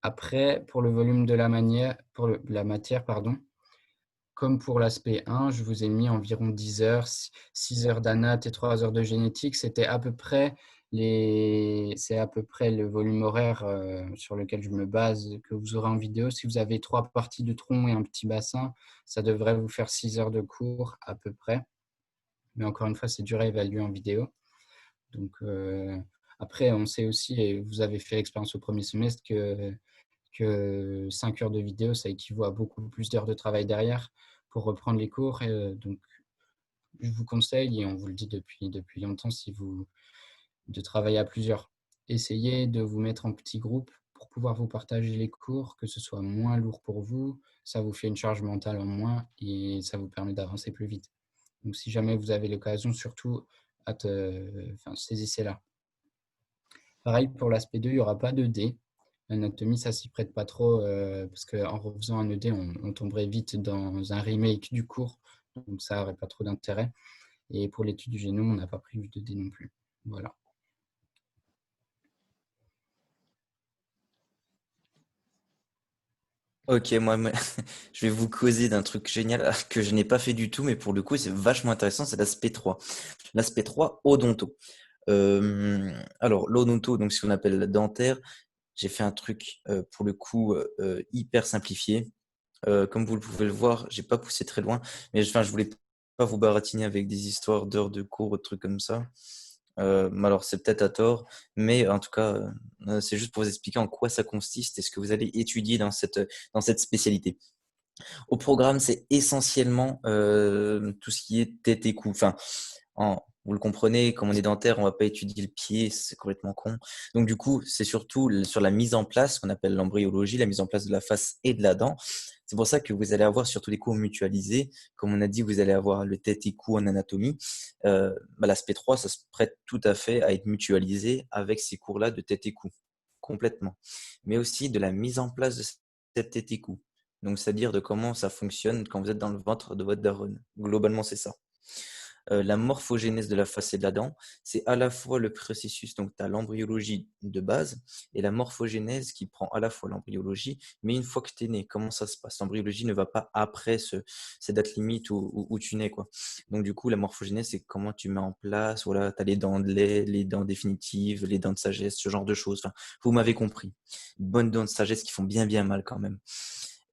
Après, pour le volume de la matière, comme pour l'aspect 1, je vous ai mis environ 10 heures, 6 heures d'anat et 3 heures de génétique. C'est à peu près le volume horaire sur lequel je me base, que vous aurez en vidéo. Si vous avez 3 parties de tronc et un petit bassin, ça devrait vous faire 6 heures de cours à peu près. Mais encore une fois, c'est dur à évaluer en vidéo. Donc, après, on sait aussi, et vous avez fait l'expérience au premier semestre, que 5 heures de vidéo, ça équivaut à beaucoup plus d'heures de travail derrière pour reprendre les cours. Et donc, je vous conseille, et on vous le dit depuis longtemps, de travailler à plusieurs. Essayez de vous mettre en petits groupes pour pouvoir vous partager les cours, que ce soit moins lourd pour vous. Ça vous fait une charge mentale en moins et ça vous permet d'avancer plus vite. Donc, si jamais vous avez l'occasion, surtout, saisissez-la. Pareil, pour l'aspect 2, il n'y aura pas de dés. L'anatomie, ça s'y prête pas trop parce qu'en refaisant un ED, on tomberait vite dans un remake du cours. Donc, ça n'aurait pas trop d'intérêt. Et pour l'étude du génome, on n'a pas prévu de dés non plus. Voilà. Ok, moi, je vais vous causer d'un truc génial que je n'ai pas fait du tout, mais pour le coup, c'est vachement intéressant, c'est l'aspect 3. L'aspect 3, odonto. Alors, l'odonto, donc ce qu'on appelle la dentaire, j'ai fait un truc pour le coup hyper simplifié. Comme vous pouvez le voir, j'ai pas poussé très loin, mais je voulais pas vous baratiner avec des histoires d'heures de cours, de trucs comme ça. Mais alors, c'est peut-être à tort, mais en tout cas, c'est juste pour vous expliquer en quoi ça consiste et ce que vous allez étudier dans cette spécialité. Au programme, c'est essentiellement tout ce qui est tête et cou. Enfin, vous le comprenez, comme on est dentaire, on ne va pas étudier le pied, c'est complètement con. Donc du coup, c'est surtout sur la mise en place, qu'on appelle l'embryologie, la mise en place de la face et de la dent. C'est pour ça que vous allez avoir surtout des cours mutualisés. Comme on a dit, vous allez avoir le tête et cou en anatomie. L'aspect 3, ça se prête tout à fait à être mutualisé avec ces cours-là de tête et cou, complètement. Mais aussi de la mise en place de cette tête et cou. Donc, c'est-à-dire de comment ça fonctionne quand vous êtes dans le ventre de votre daronne. Globalement, c'est ça. La morphogénèse de la face et de la dent, c'est à la fois le processus, donc tu as l'embryologie de base et la morphogénèse qui prend à la fois l'embryologie, mais une fois que tu es né, comment ça se passe? L'embryologie ne va pas après ces dates limites où tu nais, quoi. Donc, du coup, la morphogénèse, c'est comment tu mets en place, voilà, tu as les dents de lait, les dents définitives, les dents de sagesse, ce genre de choses. Enfin, vous m'avez compris. Bonnes dents de sagesse qui font bien, bien mal quand même.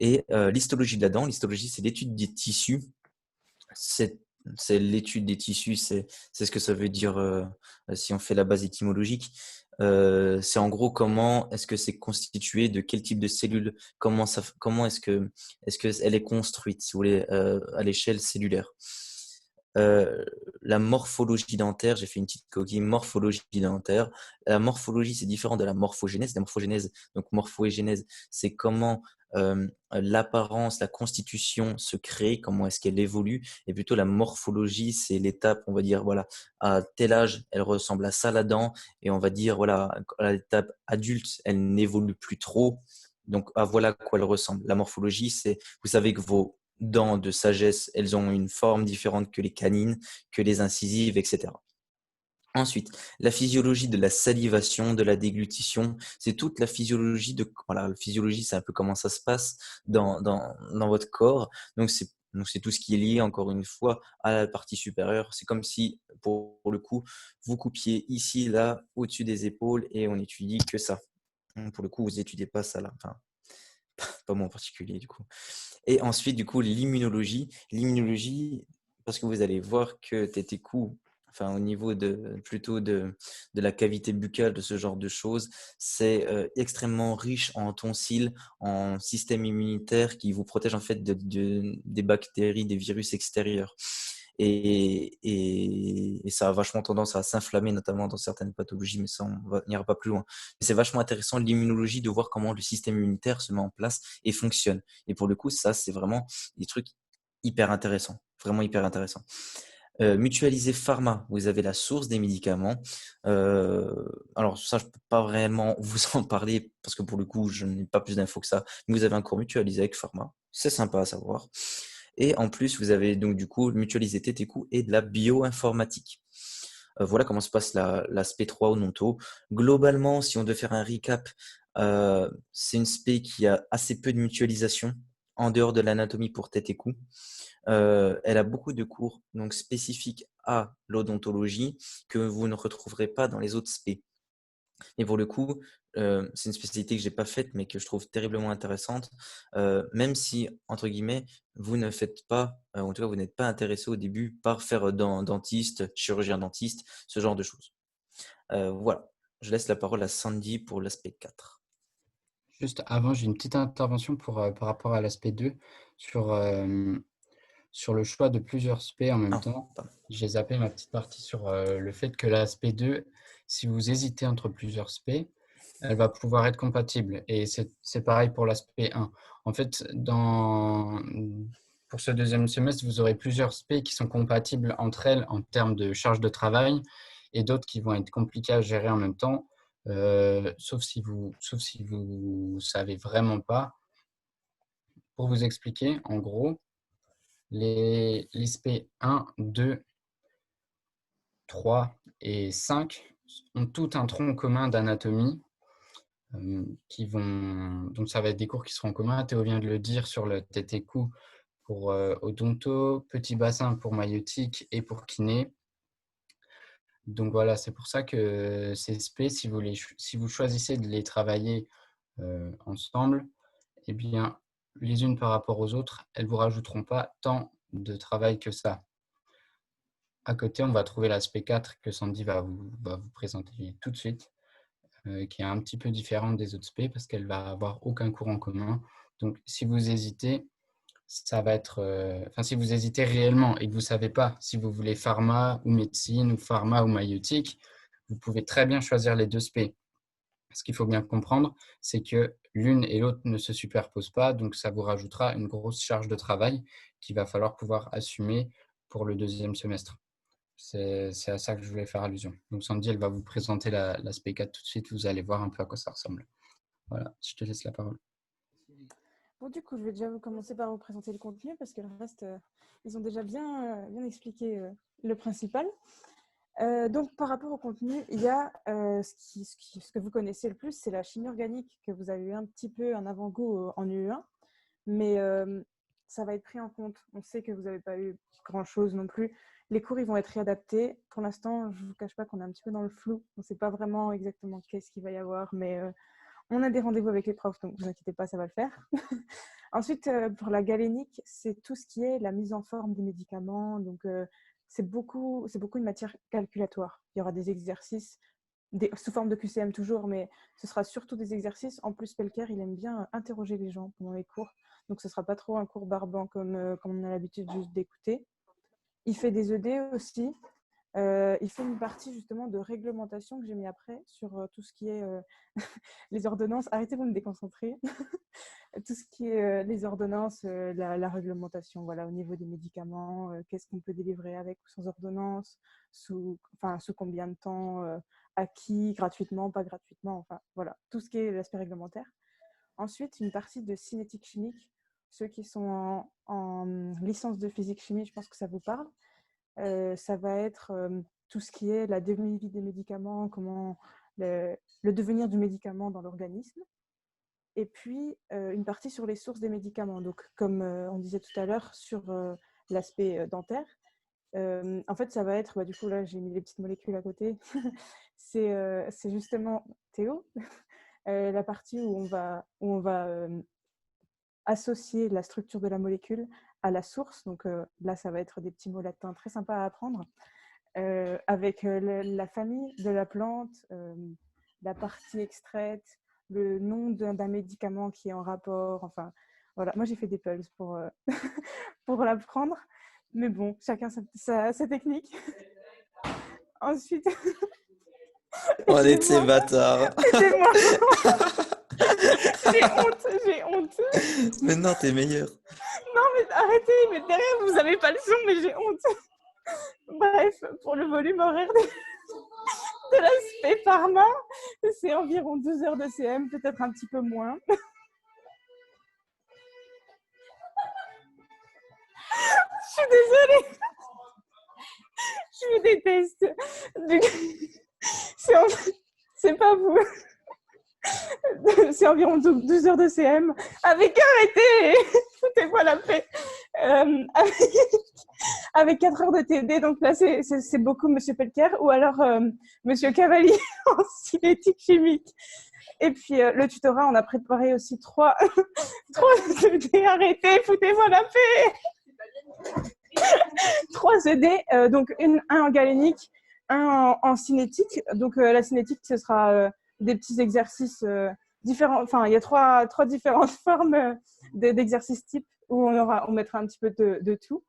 Et l'histologie de la dent, l'histologie, c'est l'étude des tissus. C'est l'étude des tissus, c'est ce que ça veut dire si on fait la base étymologique. C'est en gros comment est-ce que c'est constitué, de quel type de cellules, comment est-ce que elle est construite, si vous voulez, à l'échelle cellulaire. La morphologie dentaire, j'ai fait une petite coquille, morphologie dentaire. La morphologie, c'est différent de la morphogénèse. La morphogénèse, donc morpho et génèse, c'est comment l'apparence, la constitution se crée, comment est-ce qu'elle évolue. Et plutôt la morphologie, c'est l'étape, on va dire, voilà, à tel âge, elle ressemble à ça la dent. Et on va dire, voilà, à l'étape adulte, elle n'évolue plus trop. Donc, voilà à quoi elle ressemble. La morphologie, c'est, vous savez que vos dents de sagesse, elles ont une forme différente que les canines, que les incisives, etc. Ensuite, la physiologie de la salivation, de la déglutition, c'est toute la physiologie de, voilà, la physiologie, c'est un peu comment ça se passe dans votre corps. Donc, c'est tout ce qui est lié, encore une fois, à la partie supérieure. C'est comme si, pour le coup, vous coupiez ici, là, au-dessus des épaules et on étudie que ça. Pour le coup, vous étudiez pas ça là. Enfin, pas moi en particulier, du coup. Et ensuite, du coup, l'immunologie. L'immunologie, parce que vous allez voir que tétécou, enfin, au niveau de la cavité buccale, de ce genre de choses, c'est extrêmement riche en tonsilles, en système immunitaire qui vous protège en fait des bactéries, des virus extérieurs. Et ça a vachement tendance à s'inflammer, notamment dans certaines pathologies, mais ça, on n'ira pas plus loin. Mais c'est vachement intéressant, l'immunologie, de voir comment le système immunitaire se met en place et fonctionne. Et pour le coup, ça, c'est vraiment des trucs hyper intéressants, vraiment hyper intéressants. Mutualiser pharma, vous avez la source des médicaments. Alors ça, je ne peux pas vraiment vous en parler parce que pour le coup, je n'ai pas plus d'infos que ça. Mais vous avez un cours mutualisé avec pharma, c'est sympa à savoir. Et en plus, vous avez donc du coup mutualisé TTQ et de la bioinformatique. Voilà comment se passe l'aspect 3 au Nonto. Globalement, si on devait faire un recap, c'est une spé qui a assez peu de mutualisation en dehors de l'anatomie pour tête et cou. Elle a beaucoup de cours donc spécifiques à l'odontologie que vous ne retrouverez pas dans les autres spé. Et pour le coup, c'est une spécialité que j'ai pas faite, mais que je trouve terriblement intéressante. Même si, entre guillemets, vous ne faites pas, en tout cas, vous n'êtes pas intéressé au début par faire dentiste, chirurgien dentiste, ce genre de choses. Voilà. Je laisse la parole à Sandy pour l'aspect 4. Juste avant, j'ai une petite intervention par rapport à l'aspect 2 sur, sur le choix de plusieurs spé en même Ah, temps. pardon. J'ai zappé ma petite partie sur le fait que l'aspect 2, si vous hésitez entre plusieurs spé, elle va pouvoir être compatible. Et c'est pareil pour l'aspect 1. En fait, pour ce deuxième semestre, vous aurez plusieurs spé qui sont compatibles entre elles en termes de charge de travail et d'autres qui vont être compliquées à gérer en même temps, sauf si vous savez vraiment pas. Pour vous expliquer, en gros, les spé 1, 2, 3 et 5 ont tout un tronc commun d'anatomie donc ça va être des cours qui seront en commun. Théo vient de le dire sur le tête et cou pour odonto, petit bassin pour maïotique et pour kiné. Donc voilà, c'est pour ça que ces spé, si vous choisissez de les travailler ensemble, eh bien, les unes par rapport aux autres, elles ne vous rajouteront pas tant de travail que ça. À côté, on va trouver l'aspect 4 que Sandy va vous présenter tout de suite, qui est un petit peu différente des autres spé parce qu'elle va avoir aucun cours en commun. Donc, si vous hésitez, ça va être, si vous hésitez réellement et que vous ne savez pas si vous voulez pharma ou médecine ou pharma ou maïeutique, vous pouvez très bien choisir les deux spé. Ce qu'il faut bien comprendre, c'est que l'une et l'autre ne se superposent pas, donc ça vous rajoutera une grosse charge de travail qu'il va falloir pouvoir assumer pour le deuxième semestre. C'est à ça que je voulais faire allusion. Donc Sandy, elle va vous présenter l'aspect 4 tout de suite, vous allez voir un peu à quoi ça ressemble. Voilà, je te laisse la parole. Bon, du coup, je vais déjà commencer par vous présenter le contenu parce que le reste, ils ont déjà bien expliqué le principal. Donc, par rapport au contenu, il y a ce que vous connaissez le plus, c'est la chimie organique que vous avez eu un petit peu un avant-goût en UE1, mais ça va être pris en compte. On sait que vous n'avez pas eu grand-chose non plus. Les cours, ils vont être réadaptés. Pour l'instant, je ne vous cache pas qu'on est un petit peu dans le flou. On ne sait pas vraiment exactement qu'est-ce qu'il va y avoir, mais on a des rendez-vous avec les profs, donc ne vous inquiétez pas, ça va le faire. Ensuite, pour la galénique, c'est tout ce qui est la mise en forme des médicaments. Donc, c'est beaucoup une matière calculatoire. Il y aura des exercices, sous forme de QCM toujours, mais ce sera surtout des exercices. En plus, Pelker, il aime bien interroger les gens pendant les cours. Donc, ce ne sera pas trop un cours barbant comme on a l'habitude juste d'écouter. Il fait des ED aussi. Il fait une partie justement de réglementation que j'ai mis après sur tout ce qui est les ordonnances. Arrêtez de me déconcentrer. Tout ce qui est les ordonnances, la réglementation, voilà, au niveau des médicaments, qu'est-ce qu'on peut délivrer avec ou sans ordonnance, sous combien de temps, à qui, gratuitement, pas gratuitement, enfin voilà, tout ce qui est l'aspect réglementaire. Ensuite, une partie de cinétique chimique. Ceux qui sont en licence de physique-chimie, je pense que ça vous parle. Ça va être tout ce qui est la demi-vie des médicaments, comment le devenir du médicament dans l'organisme. Et puis, une partie sur les sources des médicaments. Donc, comme on disait tout à l'heure, sur l'aspect dentaire. En fait, ça va être, du coup, là, j'ai mis les petites molécules à côté. C'est justement, Théo, la partie où on va associer la structure de la molécule à la source. Donc là, ça va être des petits mots latins très sympas à apprendre. Avec la famille de la plante, la partie extraite, le nom d'un médicament qui est en rapport. Enfin, voilà. Moi, j'ai fait des puzzles pour, pour l'apprendre. Mais bon, chacun sa technique. Ensuite... On est de ces bâtards. Aidez-moi. J'ai honte. Mais non, t'es meilleur. Non, mais arrêtez, mais derrière, vous n'avez pas le son, mais j'ai honte. Bref, pour le volume horaire de l'aspect pharma, c'est environ 12 heures de CM, peut-être un petit peu moins. Je suis désolée. Je vous déteste. C'est pas vous. C'est environ 12 heures de CM. Arrêtez. Foutez-moi la paix. Avec 4 heures de TD, donc là, c'est beaucoup Monsieur Pelker ou alors Monsieur Cavalier en cinétique chimique. Et puis, le tutorat, on a préparé aussi 3 ED. Arrêtez, foutez-moi la paix. 3 ED, donc un en galénique, un en cinétique. Donc, la cinétique, ce sera des petits exercices différents. Enfin, il y a trois différentes formes d'exercices types où on mettra un petit peu de tout.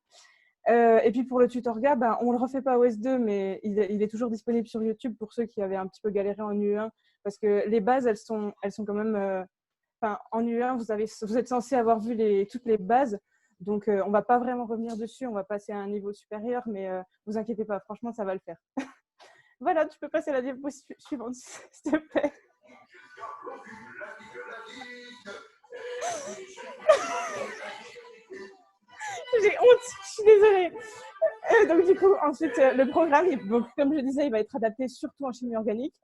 Et puis pour le tutorga, on ne le refait pas au S2, mais il est toujours disponible sur YouTube pour ceux qui avaient un petit peu galéré en UE1, parce que les bases, elles sont quand même... en UE1, vous êtes censé avoir vu toutes les bases, donc on ne va pas vraiment revenir dessus, on va passer à un niveau supérieur, mais vous inquiétez pas, franchement, ça va le faire. Voilà, tu peux passer à la diapositive suivante, s'il te plaît. J'ai honte, je suis désolée. Donc du coup, ensuite, le programme, donc, comme je disais, il va être adapté surtout en chimie organique.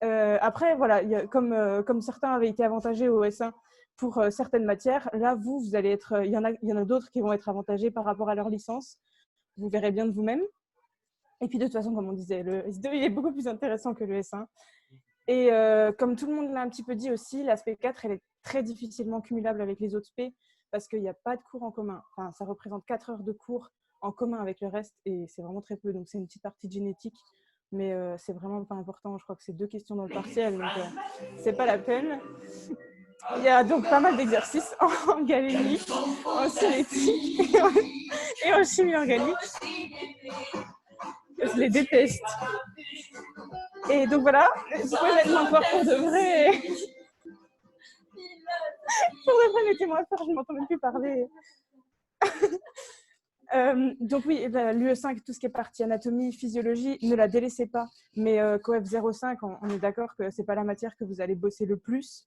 Après, voilà, comme certains avaient été avantagés au S1 pour certaines matières, là, vous allez être... Il y en a d'autres qui vont être avantagés par rapport à leur licence. Vous verrez bien de vous-même. Et puis, de toute façon, comme on disait, le S2, il est beaucoup plus intéressant que le S1. Et comme tout le monde l'a un petit peu dit aussi, l'aspect 4, elle est très difficilement cumulable avec les autres spé parce qu'il n'y a pas de cours en commun. Enfin, ça représente 4 heures de cours en commun avec le reste et c'est vraiment très peu. Donc, c'est une petite partie de génétique, mais c'est vraiment pas important. Je crois que c'est 2 questions dans le partiel, donc c'est pas la peine. Il y a donc pas mal d'exercices en galénie, en cinétique et en chimie organique. Je les déteste. Et donc voilà, vous pouvez mettre moins fort pour de vrai. Pour de vrai, mettez moins fort, je ne m'entends même plus parler. Donc oui, l'UE5, tout ce qui est partie anatomie, physiologie, ne la délaissez pas. Mais COEF 05, on est d'accord que ce n'est pas la matière que vous allez bosser le plus.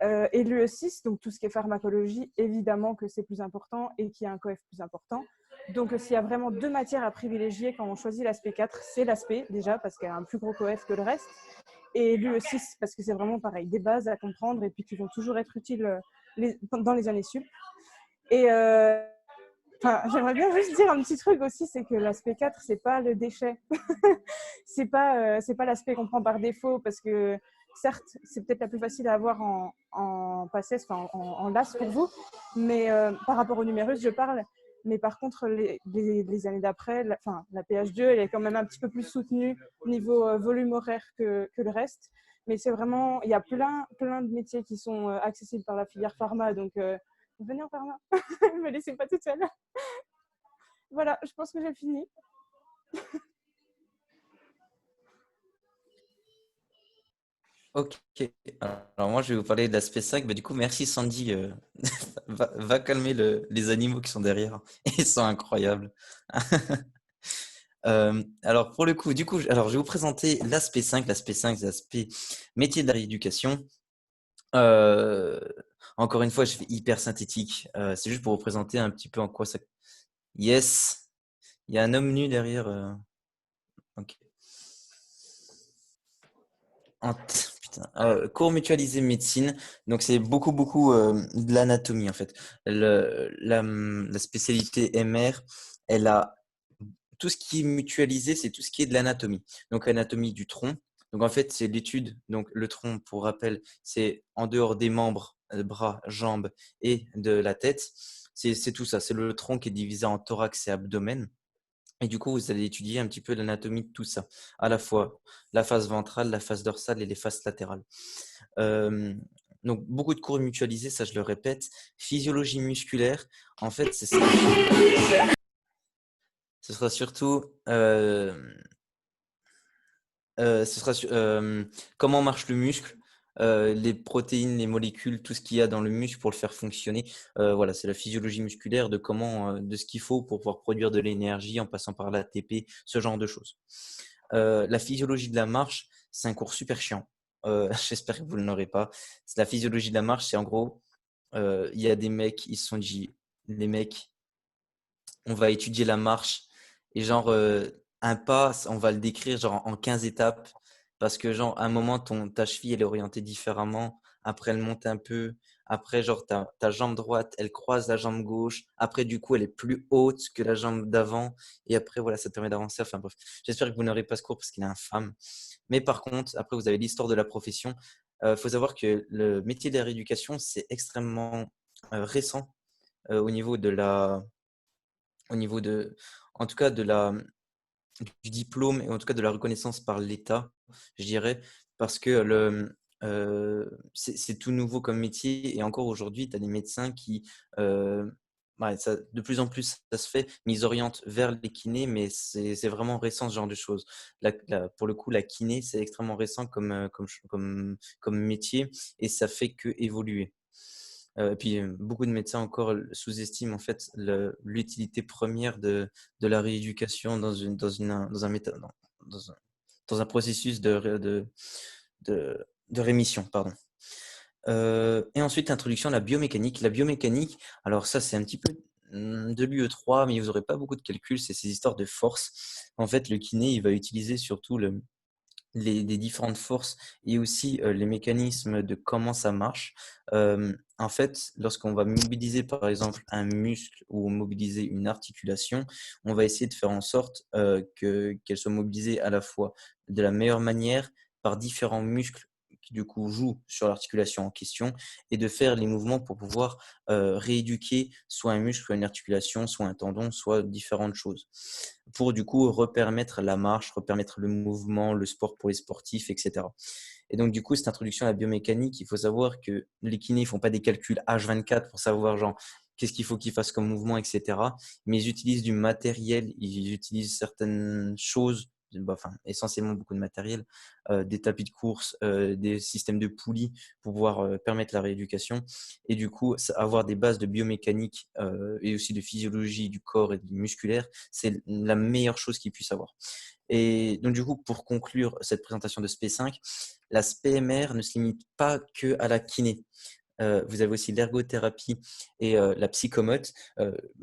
Et l'UE6, donc tout ce qui est pharmacologie, évidemment que c'est plus important et qu'il y a un COEF plus important. Donc s'il y a vraiment 2 matières à privilégier quand on choisit l'aspect 4, c'est l'aspect déjà parce qu'elle a un plus gros COEF que le reste. Et l'UE6 parce que c'est vraiment pareil, des bases à comprendre et puis qui vont toujours être utiles dans les années sup. Et j'aimerais bien juste dire un petit truc aussi, c'est que l'aspect 4, c'est pas le déchet. C'est pas l'aspect qu'on prend par défaut parce que certes, c'est peut-être la plus facile à avoir en PACES, en LAS pour vous, mais par rapport au numérus, je parle. Mais par contre, les années d'après, la PH2, elle est quand même un petit peu plus soutenue niveau volume horaire que le reste. Mais c'est vraiment, il y a plein de métiers qui sont accessibles par la filière pharma. Donc, venez en pharma, ne me laissez pas toute seule. Voilà, je pense que j'ai fini. Ok, alors moi je vais vous parler de l'aspect 5. Bah, du coup, merci Sandy. Va calmer les animaux qui sont derrière. Ils sont incroyables. Alors pour le coup, alors je vais vous présenter l'aspect 5. L'aspect 5, c'est l'aspect métier de la rééducation. Encore une fois, je fais hyper synthétique. C'est juste pour vous présenter un petit peu en quoi ça. Yes, il y a un homme nu derrière. Ok. Putain. Cours mutualisé médecine, donc c'est beaucoup de l'anatomie en fait. La spécialité MR, elle a tout ce qui est mutualisé, c'est tout ce qui est de l'anatomie. Donc anatomie du tronc. Donc en fait, c'est l'étude. Donc le tronc, pour rappel, c'est en dehors des membres, bras, jambes et de la tête. C'est tout ça. C'est le tronc qui est divisé en thorax et abdomen. Et du coup, vous allez étudier un petit peu l'anatomie de tout ça, à la fois la face ventrale, la face dorsale et les faces latérales. Donc, beaucoup de cours mutualisés, ça je le répète. Physiologie musculaire, en fait, ce sera surtout comment marche le muscle, les protéines, les molécules, tout ce qu'il y a dans le muscle pour le faire fonctionner. Voilà, c'est la physiologie musculaire de comment, de ce qu'il faut pour pouvoir produire de l'énergie en passant par l'ATP, ce genre de choses. La physiologie de la marche, c'est un cours super chiant. J'espère que vous ne l'aurez pas. La physiologie de la marche, c'est en gros, il y a des mecs, ils se sont dit, les mecs, on va étudier la marche et genre un pas, on va le décrire genre en 15 étapes parce que genre à un moment ta cheville elle est orientée différemment, après elle monte un peu, après genre ta jambe droite elle croise la jambe gauche, après du coup elle est plus haute que la jambe d'avant et après voilà ça te permet d'avancer. Enfin bref, j'espère que vous n'aurez pas ce cours parce qu'il est infâme. Mais par contre après vous avez l'histoire de la profession. Faut savoir que le métier de la rééducation c'est extrêmement récent au niveau de au niveau de, en tout cas du diplôme et en tout cas de la reconnaissance par l'État, je dirais, parce que c'est tout nouveau comme métier et encore aujourd'hui, tu as des médecins qui, de plus en plus, ça se fait, mais ils orientent vers les kinés, mais c'est vraiment récent ce genre de choses. Pour le coup, la kiné, c'est extrêmement récent comme métier et ça fait que évoluer. Et puis, beaucoup de médecins encore sous-estiment en fait l'utilité première de la rééducation dans un processus de rémission. Pardon. Et ensuite, introduction à la biomécanique. La biomécanique, alors ça, c'est un petit peu de l'UE3, mais vous n'aurez pas beaucoup de calculs, c'est ces histoires de force. En fait, le kiné, il va utiliser surtout les différentes forces et aussi les mécanismes de comment ça marche. En fait, lorsqu'on va mobiliser par exemple un muscle ou mobiliser une articulation, on va essayer de faire en sorte qu'elle soit mobilisée à la fois de la meilleure manière par différents muscles qui du coup jouent sur l'articulation en question et de faire les mouvements pour pouvoir rééduquer soit un muscle, soit une articulation, soit un tendon, soit différentes choses pour du coup repermettre la marche, repermettre le mouvement, le sport pour les sportifs, etc. Et donc, du coup, cette introduction à la biomécanique, il faut savoir que les kinés ne font pas des calculs H24 pour savoir, genre, qu'est-ce qu'il faut qu'ils fassent comme mouvement, etc. Mais ils utilisent du matériel, ils utilisent certaines choses, enfin, essentiellement beaucoup de matériel, des tapis de course, des systèmes de poulies pour pouvoir permettre la rééducation. Et du coup, avoir des bases de biomécanique et aussi de physiologie du corps et du musculaire, c'est la meilleure chose qu'ils puissent avoir. Et donc, du coup, pour conclure cette présentation de SP5, la SPMR ne se limite pas que à la kiné. Vous avez aussi l'ergothérapie et la psychomote.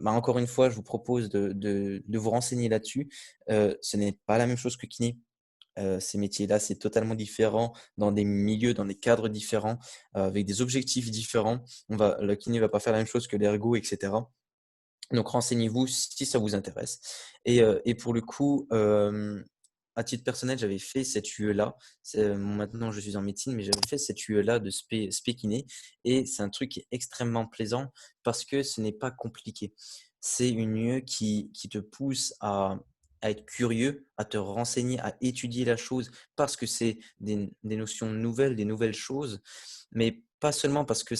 Encore une fois, je vous propose de vous renseigner là-dessus. Ce n'est pas la même chose que kiné. Ces métiers-là, c'est totalement différent dans des milieux, dans des cadres différents, avec des objectifs différents. Le kiné ne va pas faire la même chose que l'ergo, etc. Donc, renseignez-vous si ça vous intéresse. Et pour le coup, à titre personnel, j'avais fait cette UE-là. Maintenant, je suis en médecine, mais j'avais fait cette UE-là de spé kiné. Et c'est un truc qui est extrêmement plaisant parce que ce n'est pas compliqué. C'est une UE qui te pousse à être curieux, à te renseigner, à étudier la chose parce que c'est des notions nouvelles, des nouvelles choses, mais pas seulement parce que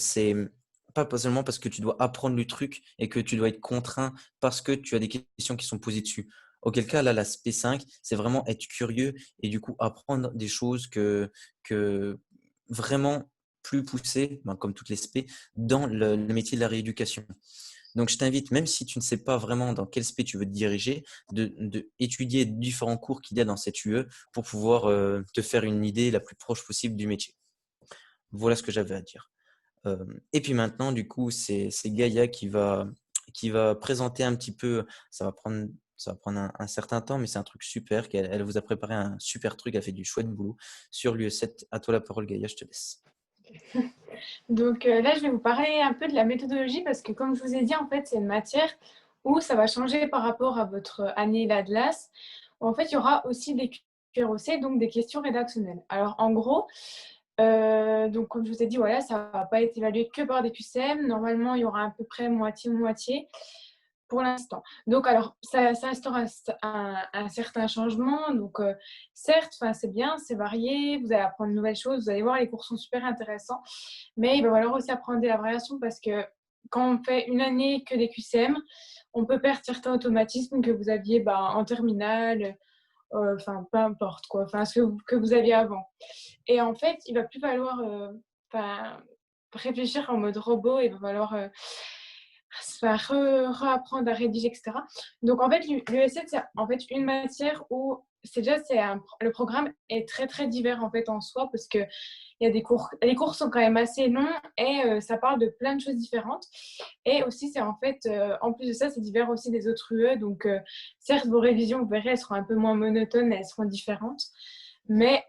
tu dois apprendre le truc et que tu dois être contraint parce que tu as des questions qui sont posées dessus. Auquel cas, là, l'aspect 5, c'est vraiment être curieux et du coup apprendre des choses que vraiment plus poussées, comme toutes les SP, dans le métier de la rééducation. Donc, je t'invite, même si tu ne sais pas vraiment dans quel SP tu veux te diriger, de étudier différents cours qu'il y a dans cette UE pour pouvoir te faire une idée la plus proche possible du métier. Voilà ce que j'avais à dire. Et puis maintenant, du coup, c'est Gaïa qui va présenter un petit peu. Ça va prendre un certain temps, mais c'est un truc super. Elle vous a préparé un super truc. Elle fait du chouette boulot sur l'UE7. À toi la parole, Gaïa, je te laisse. Donc là, je vais vous parler un peu de la méthodologie parce que comme je vous ai dit, en fait, c'est une matière où ça va changer par rapport à votre année l'ADLAS. En fait, il y aura aussi des QROC, donc des questions rédactionnelles. Alors, en gros, donc comme je vous ai dit, voilà, ça ne va pas être évalué que par des QCM. Normalement, il y aura à peu près moitié-moitié pour l'instant. Donc, alors, ça instaure un certain changement. Donc, certes, c'est bien, c'est varié, vous allez apprendre de nouvelles choses, vous allez voir, les cours sont super intéressants, mais il va falloir aussi apprendre de la variation parce que quand on fait une année que des QCM, on peut perdre certains automatismes que vous aviez en terminale, peu importe, quoi, ce que vous aviez avant. Et en fait, il va plus falloir réfléchir en mode robot, il va falloir réapprendre à rédiger, etc. Donc, en fait, l'UE7, c'est en fait une matière où le programme est très, très divers en fait en soi parce que il y a des cours, les cours sont quand même assez longs et ça parle de plein de choses différentes. Et aussi, c'est en fait, en plus de ça, c'est divers aussi des autres UE. Donc, certes, vos révisions, vous verrez, elles seront un peu moins monotones, elles seront différentes. Mais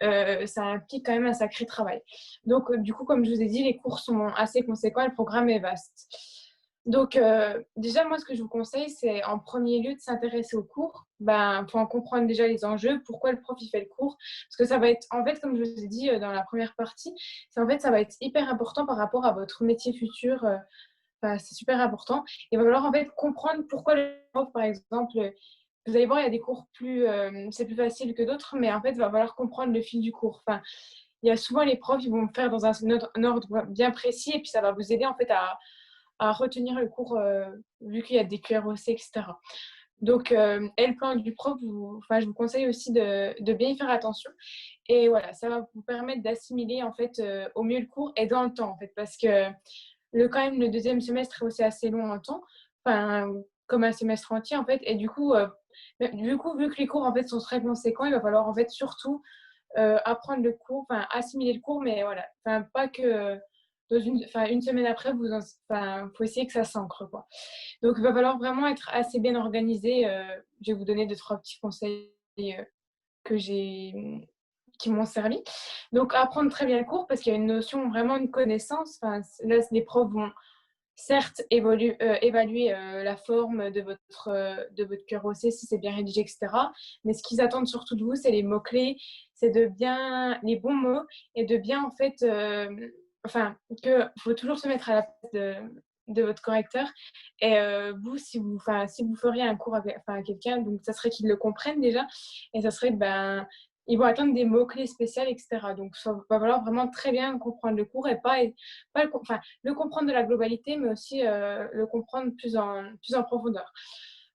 ça implique quand même un sacré travail. Donc, du coup, comme je vous ai dit, les cours sont assez conséquents, le programme est vaste. Donc, déjà, moi, ce que je vous conseille, c'est en premier lieu de s'intéresser aux cours pour en comprendre déjà les enjeux, pourquoi le prof il fait le cours. Parce que ça va être, en fait, comme je vous ai dit dans la première partie, ça va être hyper important par rapport à votre métier futur. C'est super important. Il va falloir en fait comprendre pourquoi le prof, par exemple, vous allez voir, il y a des cours c'est plus facile que d'autres, mais en fait, il va falloir comprendre le fil du cours. Il y a souvent les profs, ils vont faire dans un ordre bien précis et puis ça va vous aider en fait à retenir le cours vu qu'il y a des QROC, etc. Donc, et le plan du prof, je vous conseille aussi de bien y faire attention. Et voilà, ça va vous permettre d'assimiler en fait au mieux le cours et dans le temps en fait, parce que quand même le deuxième semestre est aussi assez long en temps, comme un semestre entier en fait. Et du coup, vu que les cours en fait sont très conséquents, il va falloir en fait surtout apprendre le cours, assimiler le cours, mais voilà, pas que dans une semaine après, faut essayer que ça s'ancre, quoi. Donc, il va falloir vraiment être assez bien organisé. Je vais vous donner 2-3 petits conseils que qui m'ont servi. Donc, apprendre très bien le cours parce qu'il y a une notion, vraiment une connaissance. Là, les profs vont certes évaluer la forme de votre cœur ossé, si c'est bien rédigé, etc. Mais ce qu'ils attendent surtout de vous, c'est les mots-clés, c'est les bons mots et de bien, en fait, que faut toujours se mettre à la place de votre correcteur. Et vous, si vous feriez un cours à quelqu'un, donc ça serait qu'il le comprenne déjà. Et ça serait, ils vont attendre des mots-clés spéciaux, etc. Donc, ça va falloir vraiment très bien comprendre le cours et pas le comprendre de la globalité, mais aussi le comprendre plus en profondeur.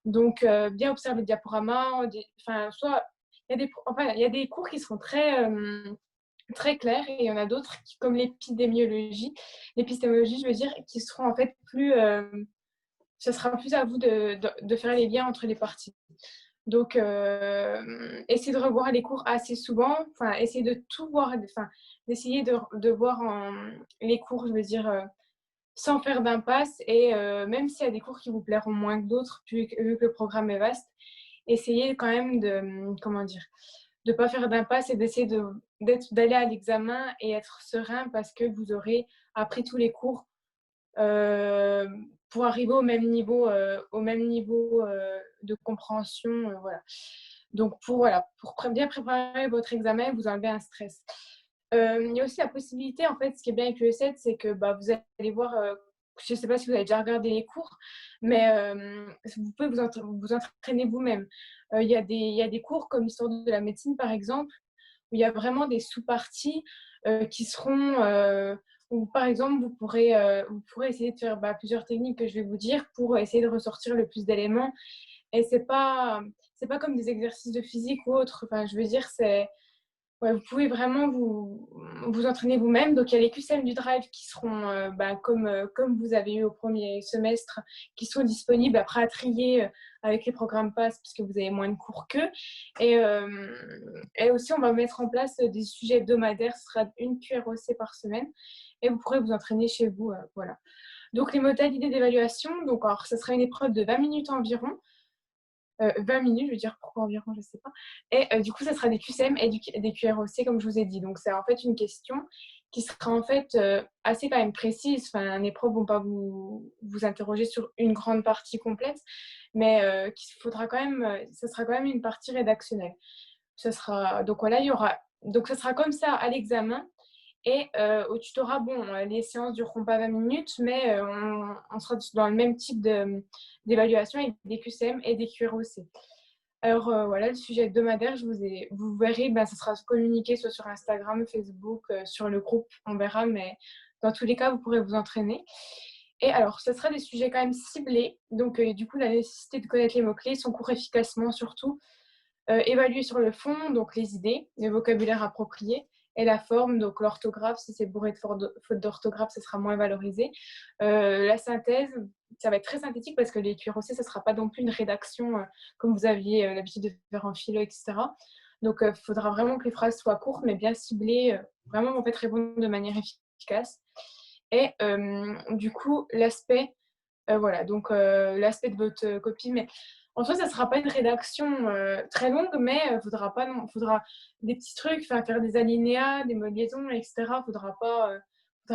Donc, bien observer le diaporama. Soit il y a des cours qui seront très clairs et il y en a d'autres qui, comme l'épistémologie, je veux dire, qui seront en fait plus... ça sera plus à vous de faire les liens entre les parties. Donc, essayez de revoir les cours assez souvent, essayez de tout voir, d'essayer de voir les cours, je veux dire, sans faire d'impasse. Et même s'il y a des cours qui vous plairont moins que d'autres, vu que le programme est vaste, essayez quand même de pas faire d'impasse et d'essayer d'aller à l'examen et être serein parce que vous aurez appris tous les cours pour arriver au même niveau de compréhension. Voilà. Donc, pour bien préparer votre examen, vous enlevez un stress. Il y a aussi la possibilité, en fait, ce qui est bien avec le E7, c'est que vous allez voir, je ne sais pas si vous avez déjà regardé les cours, mais vous pouvez vous entraîner vous-même. Il y a des cours comme l'histoire de la médecine, par exemple, où il y a vraiment des sous-parties qui seront... où, par exemple, vous pourrez essayer de faire plusieurs techniques que je vais vous dire pour essayer de ressortir le plus d'éléments. Et c'est pas comme des exercices de physique ou autre. Enfin, je veux dire, vous pouvez vraiment vous entraîner vous-même. Donc, il y a les QCM du Drive qui seront, comme vous avez eu au premier semestre, qui sont disponibles après à trier avec les programmes PASS, puisque vous avez moins de cours qu'eux. Et aussi, on va mettre en place des sujets hebdomadaires. Ce sera une QROC par semaine. Et vous pourrez vous entraîner chez vous. Voilà. Donc, les modalités d'évaluation. Donc, alors, ce sera une épreuve de 20 minutes environ. 20 minutes, je veux dire pourquoi environ, je ne sais pas. Et du coup, ça sera des QCM et des QROC, comme je vous ai dit. Donc, c'est en fait une question qui sera en fait assez quand même précise. Enfin, les profs ne vont pas vous interroger sur une grande partie complète, mais ça sera quand même une partie rédactionnelle. Donc, voilà, donc, ça sera comme ça à l'examen. Et au tutorat, les séances ne dureront pas 20 minutes, mais on sera dans le même type d'évaluation avec des QCM et des QROC. Alors voilà, le sujet hebdomadaire, vous verrez, ça sera communiqué soit sur Instagram, Facebook, sur le groupe, on verra, mais dans tous les cas, vous pourrez vous entraîner. Et alors, ce sera des sujets quand même ciblés, donc du coup, la nécessité de connaître les mots-clés, son cours efficacement surtout, évaluer sur le fond, donc les idées, le vocabulaire approprié, et la forme, donc l'orthographe, si c'est bourré de fautes d'orthographe, ça sera moins valorisé. La synthèse, ça va être très synthétique parce que les QROC, ça ne sera pas non plus une rédaction comme vous aviez l'habitude de faire en philo, etc. Donc, il faudra vraiment que les phrases soient courtes, mais bien ciblées, vraiment en fait répondre de manière efficace. Et du coup, l'aspect de votre copie, mais en soi, ça ne sera pas une rédaction très longue, mais il faudra des petits trucs, faire des alinéas, des mots de liaison, etc. Faudra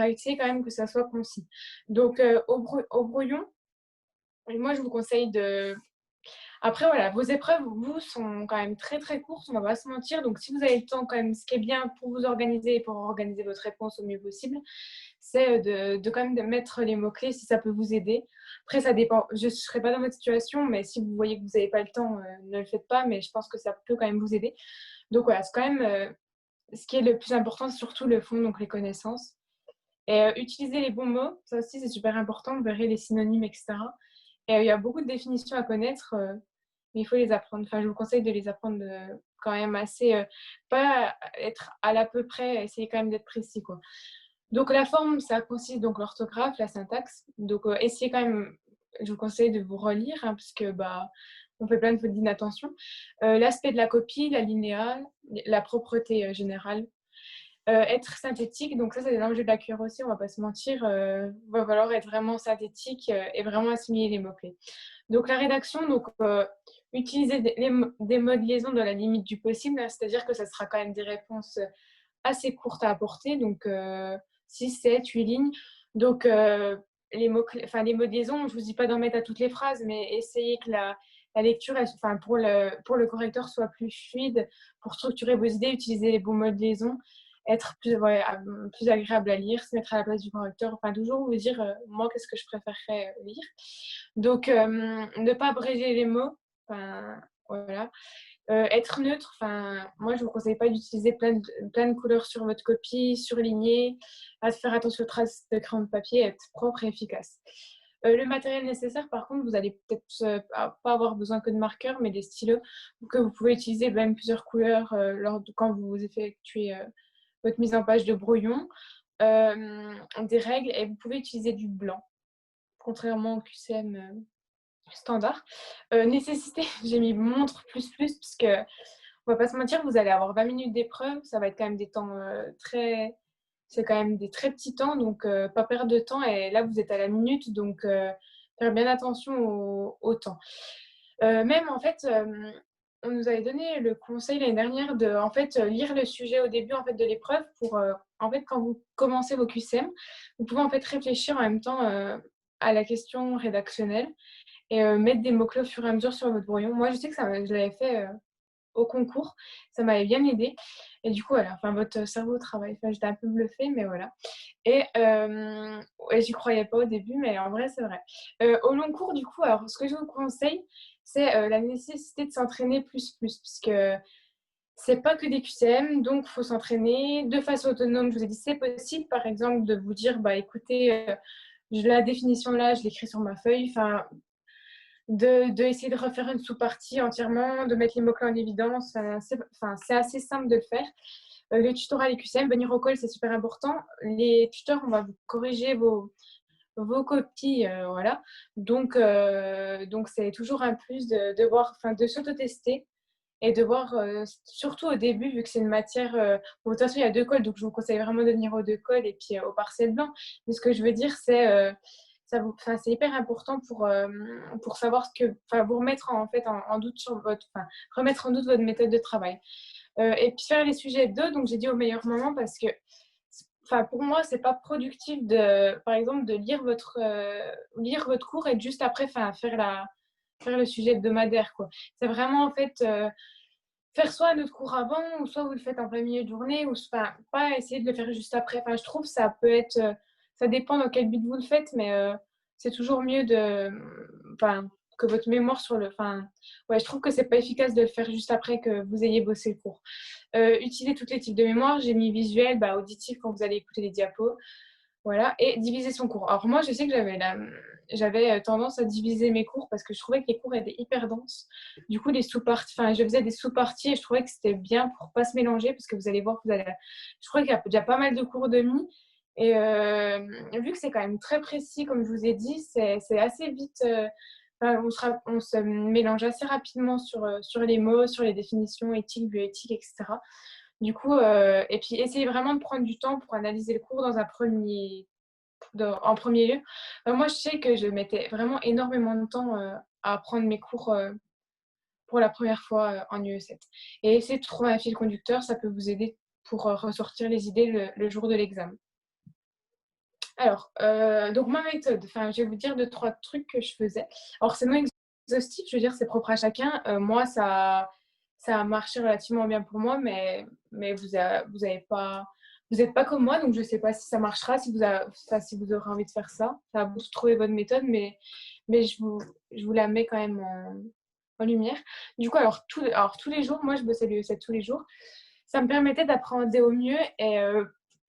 essayer quand même que ça soit concis. Donc, au brouillon, moi, je vous conseille de... Après, voilà, vos épreuves, vous, sont quand même très, très courtes, on ne va pas se mentir. Donc, si vous avez le temps, quand même, ce qui est bien pour vous organiser et pour organiser votre réponse au mieux possible, c'est quand même de mettre les mots-clés si ça peut vous aider. Après, ça dépend. Je ne serai pas dans votre situation, mais si vous voyez que vous n'avez pas le temps, ne le faites pas. Mais je pense que ça peut quand même vous aider. Donc, voilà, c'est quand même ce qui est le plus important, c'est surtout le fond, donc les connaissances. Et utiliser les bons mots, ça aussi, c'est super important. Vous verrez les synonymes, etc. Et il y a beaucoup de définitions à connaître, mais il faut les apprendre. Enfin, je vous conseille de les apprendre quand même assez, pas être à l'à peu près, essayer quand même d'être précis, quoi. Donc, la forme, ça consiste donc l'orthographe, la syntaxe. Donc, essayez quand même, je vous conseille de vous relire, hein, parce que on fait plein de fautes d'inattention. L'aspect de la copie, la linéale, la propreté générale. Être synthétique, donc ça, c'est l'enjeu de la QROC, on ne va pas se mentir. Va falloir être vraiment synthétique et vraiment assimiler les mots-clés. Donc, la rédaction, donc utiliser des mots de liaison dans la limite du possible, hein, c'est-à-dire que ça sera quand même des réponses assez courtes à apporter, donc 6, 7, 8 lignes. Donc, les mots de liaison, je ne vous dis pas d'en mettre à toutes les phrases, mais essayez que la lecture, pour le correcteur, soit plus fluide. Pour structurer vos idées, utiliser les bons mots de liaison, être plus agréable à lire, se mettre à la place du correcteur, toujours vous dire, moi, qu'est-ce que je préférerais lire. Donc, ne pas abréger les mots, voilà. Être neutre, moi je ne vous conseille pas d'utiliser plein de couleurs sur votre copie, surligner, à faire attention aux traces de crayon de papier, être propre et efficace. Le matériel nécessaire, par contre, vous allez peut-être pas avoir besoin que de marqueurs, mais des stylos que vous pouvez utiliser même plusieurs couleurs quand vous effectuez votre mise en page de brouillon, des règles, et vous pouvez utiliser du blanc, contrairement au QCM standard. Nécessité, j'ai mis montre plus, parce que on va pas se mentir, vous allez avoir 20 minutes d'épreuve, ça va être quand même des temps c'est quand même des très petits temps, donc pas perdre de temps, et là vous êtes à la minute, donc faire bien attention au temps. Même en fait, on nous avait donné le conseil l'année dernière de en fait, lire le sujet au début en fait, de l'épreuve pour en fait, quand vous commencez vos QCM, vous pouvez en fait réfléchir en même temps à la question rédactionnelle et mettre des mots-clés au fur et à mesure sur votre brouillon. Moi, je sais que je l'avais fait au concours, ça m'avait bien aidé. Et du coup, voilà, votre cerveau travaille. J'étais un peu bluffée, mais voilà. Et j'y croyais pas au début, mais en vrai, c'est vrai. Au long cours, du coup, alors ce que je vous conseille, c'est la nécessité de s'entraîner plus, puisque c'est pas que des QCM, donc il faut s'entraîner de façon autonome. Je vous ai dit, c'est possible, par exemple, de vous dire, bah écoutez, la définition là, je l'écris sur ma feuille. Essayer de refaire une sous-partie entièrement, de mettre les mots-clés en évidence. C'est assez simple de le faire. Le tutorat, les QCM, venir au call, c'est super important. Les tuteurs, on va vous corriger vos copies, voilà. Donc c'est toujours un plus de voir, de s'auto-tester et de voir, surtout au début, vu que c'est une matière. Bon, de toute façon, il y a 2 calls, donc je vous conseille vraiment de venir aux 2 calls et puis au partiel blanc. Mais ce que je veux dire, c'est c'est hyper important pour savoir vous remettre en doute sur remettre en doute votre méthode de travail. Et puis faire les sujets hebdo, donc j'ai dit au meilleur moment parce que pour moi, c'est pas productif par exemple, de lire votre cours et juste après faire le sujet hebdomadaire, quoi. C'est vraiment en fait faire soit notre cours avant, ou soit vous le faites en plein milieu de journée, ou pas essayer de le faire juste après. Je trouve que ça peut être, ça dépend dans quel but vous le faites, mais c'est toujours mieux que votre mémoire je trouve que c'est pas efficace de le faire juste après que vous ayez bossé le cours. Utiliser tous les types de mémoire, j'ai mis visuel, auditif quand vous allez écouter les diapos. Voilà, et diviser son cours. Alors moi, je sais que j'avais tendance à diviser mes cours parce que je trouvais que les cours étaient hyper denses. Du coup, je faisais des sous-parties et je trouvais que c'était bien pour pas se mélanger parce que vous allez voir, je crois qu'il y a déjà pas mal de cours de demi. Et vu que c'est quand même très précis, comme je vous ai dit, c'est assez vite. On se mélange assez rapidement sur les mots, sur les définitions éthiques, bioéthiques, etc. Du coup, et puis essayez vraiment de prendre du temps pour analyser le cours en premier lieu. Moi, je sais que je mettais vraiment énormément de temps à apprendre mes cours pour la première fois en UE7. Et essayez de trouver un fil conducteur, ça peut vous aider pour ressortir les idées le jour de l'examen. Alors, donc ma méthode, je vais vous dire 2-3 trucs que je faisais. Alors, c'est non exhaustif, je veux dire, c'est propre à chacun. Moi, ça a marché relativement bien pour moi, mais vous n'êtes pas comme moi, donc je ne sais pas si ça marchera, si vous aurez envie de faire ça. Ça va vous trouver votre méthode, mais je vous la mets quand même en lumière. Du coup, alors tous les jours, moi, je bossais l'UE7 tous les jours. Ça me permettait d'apprendre au mieux et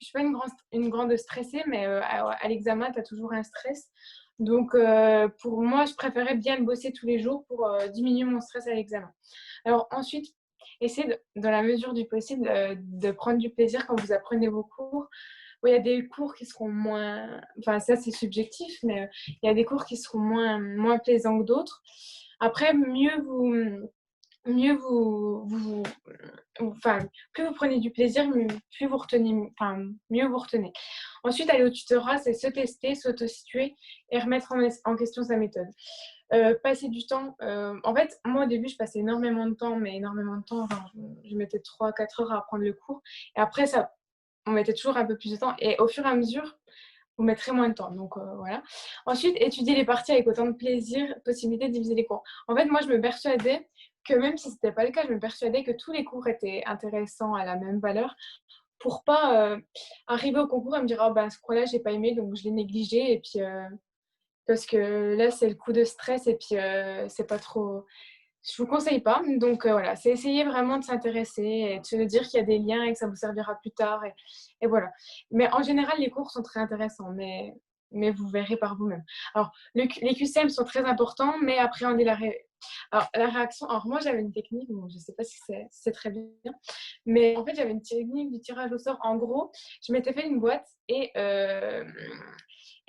je ne suis pas une grande stressée, mais à l'examen, tu as toujours un stress. Donc, pour moi, je préférais bien le bosser tous les jours pour diminuer mon stress à l'examen. Alors ensuite, essayez, dans la mesure du possible, de prendre du plaisir quand vous apprenez vos cours. Il y a des cours qui seront moins... ça, c'est subjectif, mais il y a des cours qui seront moins plaisants que d'autres. Après, plus vous prenez du plaisir, mieux vous retenez. Ensuite, aller au tutorat, c'est se tester, s'auto-situer et remettre en question sa méthode. Passer du temps. En fait, moi, au début, je passais énormément de temps, je mettais 3-4 heures à apprendre le cours. Et après, on mettait toujours un peu plus de temps. Et au fur et à mesure, vous mettrez moins de temps. Donc, voilà. Ensuite, étudier les parties avec autant de plaisir, possibilité de diviser les cours. En fait, moi, je me persuadais que même si ce n'était pas le cas, je me persuadais que tous les cours étaient intéressants à la même valeur pour pas arriver au concours et me dire ce cours-là, j'ai pas aimé, donc je l'ai négligé. Et puis, parce que là, c'est le coup de stress et puis c'est pas trop... je vous conseille pas. Donc voilà, c'est essayer vraiment de s'intéresser et de se dire qu'il y a des liens et que ça vous servira plus tard. Et voilà. Mais en général, les cours sont très intéressants, mais vous verrez par vous-même. Alors, les QCM sont très importants, mais appréhender alors, la réaction. Alors, moi, j'avais une technique, bon, je ne sais pas si c'est très bien, mais en fait, j'avais une technique du tirage au sort. En gros, je m'étais fait une boîte et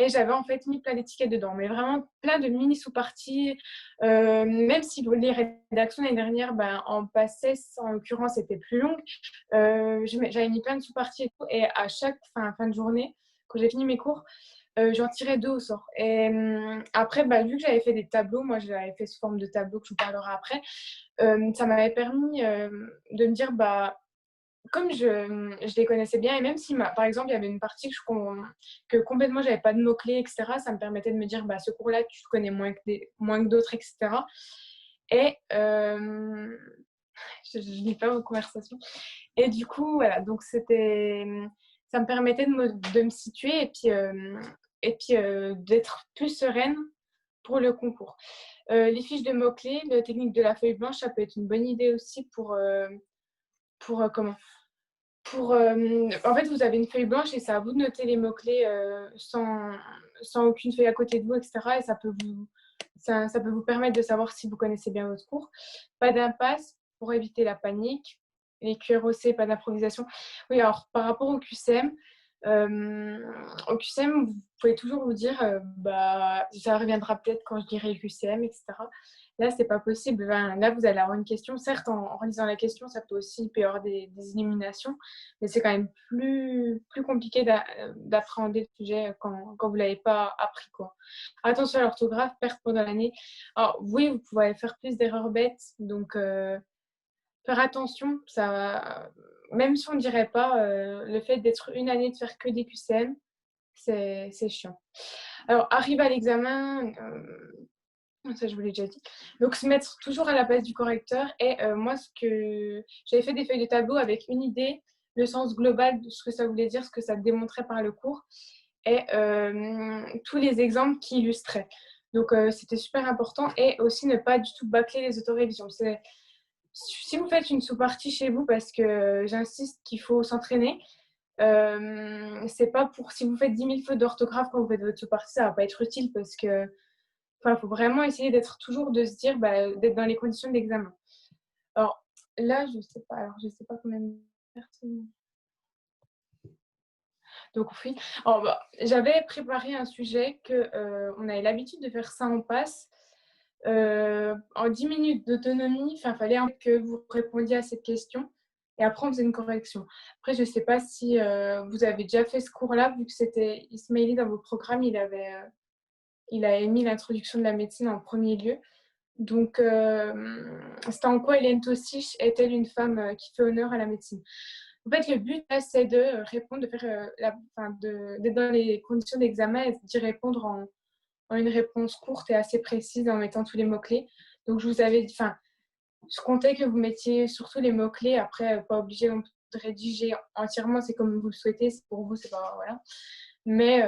j'avais en fait mis plein d'étiquettes dedans, mais vraiment plein de mini sous-parties. Même si les rédactions l'année dernière, en passait, en l'occurrence, c'était plus longue. J'avais mis plein de sous-parties et tout. Et à chaque fin de journée, quand j'ai fini mes cours, j'en tirais 2 au sort. Et après, vu que j'avais fait des tableaux, moi je l'avais fait sous forme de tableau que je vous parlerai après, ça m'avait permis de me dire, comme je les connaissais bien, et même si, par exemple, il y avait une partie que complètement, j'avais pas de mots-clés, etc., ça me permettait de me dire, ce cours-là, tu connais moins que d'autres, etc. Et je lis pas vos conversations. Et du coup, voilà, donc ça me permettait de me situer et puis d'être plus sereine pour le concours. Les fiches de mots-clés, la technique de la feuille blanche, ça peut être une bonne idée aussi en fait, vous avez une feuille blanche et c'est à vous de noter les mots-clés sans aucune feuille à côté de vous, etc. Et ça peut vous permettre de savoir si vous connaissez bien votre cours. Pas d'impasse pour éviter la panique. Les QROC, pas d'improvisation. Oui, alors par rapport au QCM, vous pouvez toujours vous dire, ça reviendra peut-être quand je dirai le QCM, etc. Là, c'est pas possible. Là, vous allez avoir une question. Certes, en lisant la question, ça peut aussi y avoir des éliminations, mais c'est quand même plus compliqué d'appréhender le sujet quand vous ne l'avez pas appris, quoi. Attention à l'orthographe, perte pendant l'année. Alors, oui, vous pouvez faire plus d'erreurs bêtes, donc faire attention. Même si on ne dirait pas, le fait d'être une année de faire que des QCM, c'est chiant. Alors, arrive à l'examen, ça je vous l'ai déjà dit. Donc, se mettre toujours à la place du correcteur. Et moi, j'avais fait des feuilles de tableau avec une idée, le sens global de ce que ça voulait dire, ce que ça démontrait par le cours, et tous les exemples qui illustraient. Donc, c'était super important. Et aussi, ne pas du tout bâcler les autorévisions. Si vous faites une sous-partie chez vous, parce que j'insiste qu'il faut s'entraîner, c'est pas pour si vous faites 10 000 fautes d'orthographe quand vous faites votre sous-partie, ça va pas être utile parce que faut vraiment essayer de se dire d'être dans les conditions de l'examen. Alors là, je sais pas combien de personnes. Donc oui. Alors, j'avais préparé un sujet que on avait l'habitude de faire ça en passe. En 10 minutes d'autonomie, il fallait que vous répondiez à cette question et après on faisait une correction. Après, je ne sais pas si vous avez déjà fait ce cours-là, vu que c'était Ismaili dans vos programmes, il avait mis l'introduction de la médecine en premier lieu. Donc, c'était en quoi Hélène Tossich est-elle une femme qui fait honneur à la médecine? En fait, le but, là, c'est de répondre, d'être dans les conditions d'examen et d'y répondre en une réponse courte et assez précise en mettant tous les mots-clés. Donc, je vous avais dit, je comptais que vous mettiez surtout les mots-clés. Après, pas obligé de rédiger entièrement, c'est comme vous le souhaitez. Pour vous, c'est pas, voilà. Mais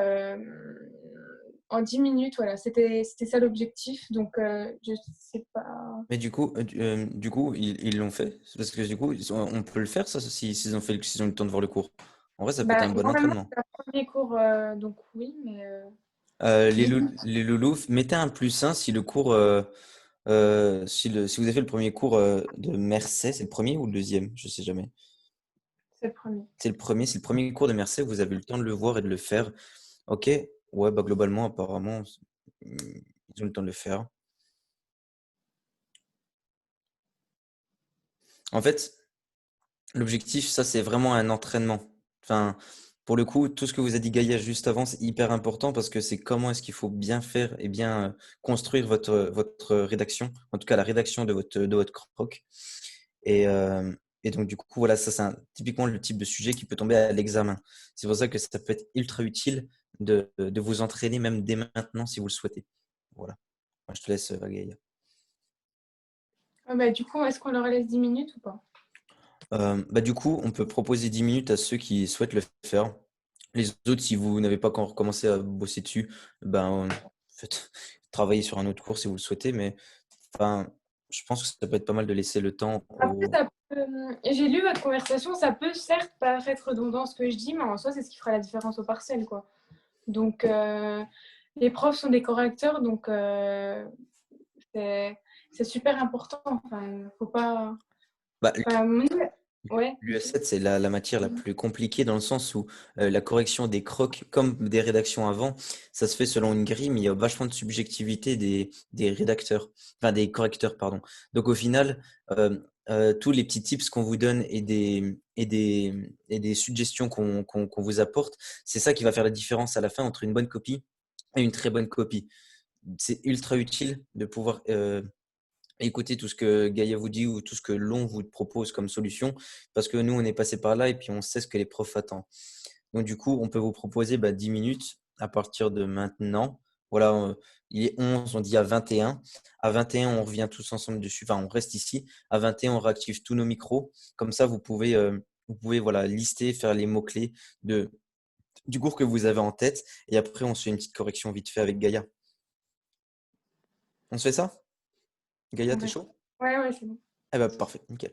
en 10 minutes, voilà, c'était ça l'objectif. Donc, je sais pas. Mais du coup, ils l'ont fait. Parce que du coup, on peut le faire, ça, s'ils ont eu le temps de voir le cours. En vrai, ça peut être un bon Normalement, entraînement. c'est un premier cours, donc oui, mais Les loulous, mettez un +1 si le cours, si vous avez fait le premier cours de Mercey, c'est le premier ou le deuxième? Je sais jamais. c'est le premier. C'est le premier cours de Mercey, vous avez eu le temps de le voir et de le faire. Ok, ouais, globalement, apparemment, ils ont le temps de le faire. En fait, l'objectif, ça, c'est vraiment un entraînement. Enfin, pour le coup, tout ce que vous a dit Gaïa juste avant, c'est hyper important parce que c'est comment est-ce qu'il faut bien faire et bien construire votre rédaction, en tout cas la rédaction de votre croc. Et donc, du coup, voilà, ça, c'est typiquement le type de sujet qui peut tomber à l'examen. C'est pour ça que ça peut être ultra utile de vous entraîner même dès maintenant si vous le souhaitez. Voilà. Moi, je te laisse, Gaïa. Du coup, est-ce qu'on leur laisse 10 minutes ou pas? Du coup, on peut proposer 10 minutes à ceux qui souhaitent le faire. Les autres, si vous n'avez pas encore commencé à bosser dessus, faites travailler sur un autre cours si vous le souhaitez. Mais Je pense que ça peut être pas mal de laisser le temps Après, j'ai lu votre conversation, ça peut certes paraître redondant ce que je dis, mais en soi, c'est ce qui fera la différence au partiel, quoi. Donc, les profs sont des correcteurs, donc c'est super important. Enfin, faut pas. Bah, Enfin, ouais. l'US7, c'est la matière la plus compliquée dans le sens où la correction des crocs, comme des rédactions avant, ça se fait selon une grille, mais il y a vachement de subjectivité des rédacteurs, enfin des correcteurs, pardon. Donc au final, tous les petits tips qu'on vous donne et des suggestions qu'on vous apporte, c'est ça qui va faire la différence à la fin entre une bonne copie et une très bonne copie. C'est ultra utile de pouvoir écoutez tout ce que Gaïa vous dit ou tout ce que l'on vous propose comme solution, parce que nous, on est passé par là et puis on sait ce que les profs attendent. Donc, du coup, on peut vous proposer 10 minutes à partir de maintenant. Voilà, il est 11, on dit à 21. À 21, on revient tous ensemble dessus. Enfin, on reste ici. À 21, on réactive tous nos micros. Comme ça, vous pouvez voilà, lister, faire les mots-clés du cours que vous avez en tête. Et après, on se fait une petite correction vite fait avec Gaïa. On se fait ça? Gaïa, t'es Ouais, chaud? ouais, c'est bon. Eh ben, parfait, nickel.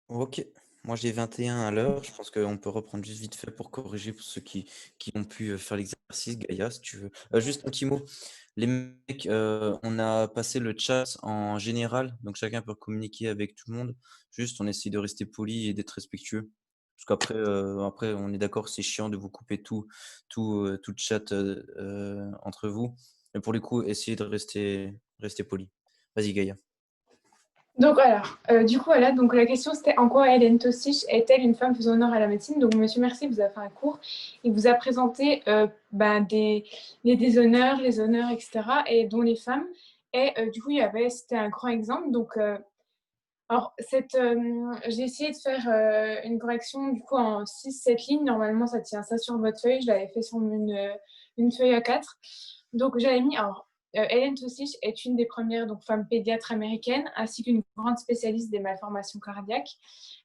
Ok, moi j'ai 21 à l'heure. Je pense qu'on peut reprendre juste vite fait pour corriger pour ceux qui ont pu faire l'exercice. Gaïa, si tu veux. Juste un petit mot. Les mecs, on a passé le chat en général, donc chacun peut communiquer avec tout le monde. Juste, on essaie de rester poli et d'être respectueux. Parce qu'après, après, on est d'accord, c'est chiant de vous couper tout chat entre vous. Mais pour le coup, essayez de rester poli. Vas-y, Gaïa. Donc alors, du coup, voilà, donc la question c'était en quoi Hélène Tossich est-elle une femme faisant honneur à la médecine? Donc Monsieur Mercier vous a fait un cours, il vous a présenté les déshonneurs, les honneurs, etc. et dont les femmes. Et du coup, c'était un grand exemple. Donc, alors, j'ai essayé de faire une correction du coup en 6-7 lignes. Normalement, ça tient ça sur votre feuille. Je l'avais fait sur une feuille à 4. Donc, j'avais mis. Alors, Hélène Tossich est une des premières donc, femmes pédiatres américaines, ainsi qu'une grande spécialiste des malformations cardiaques.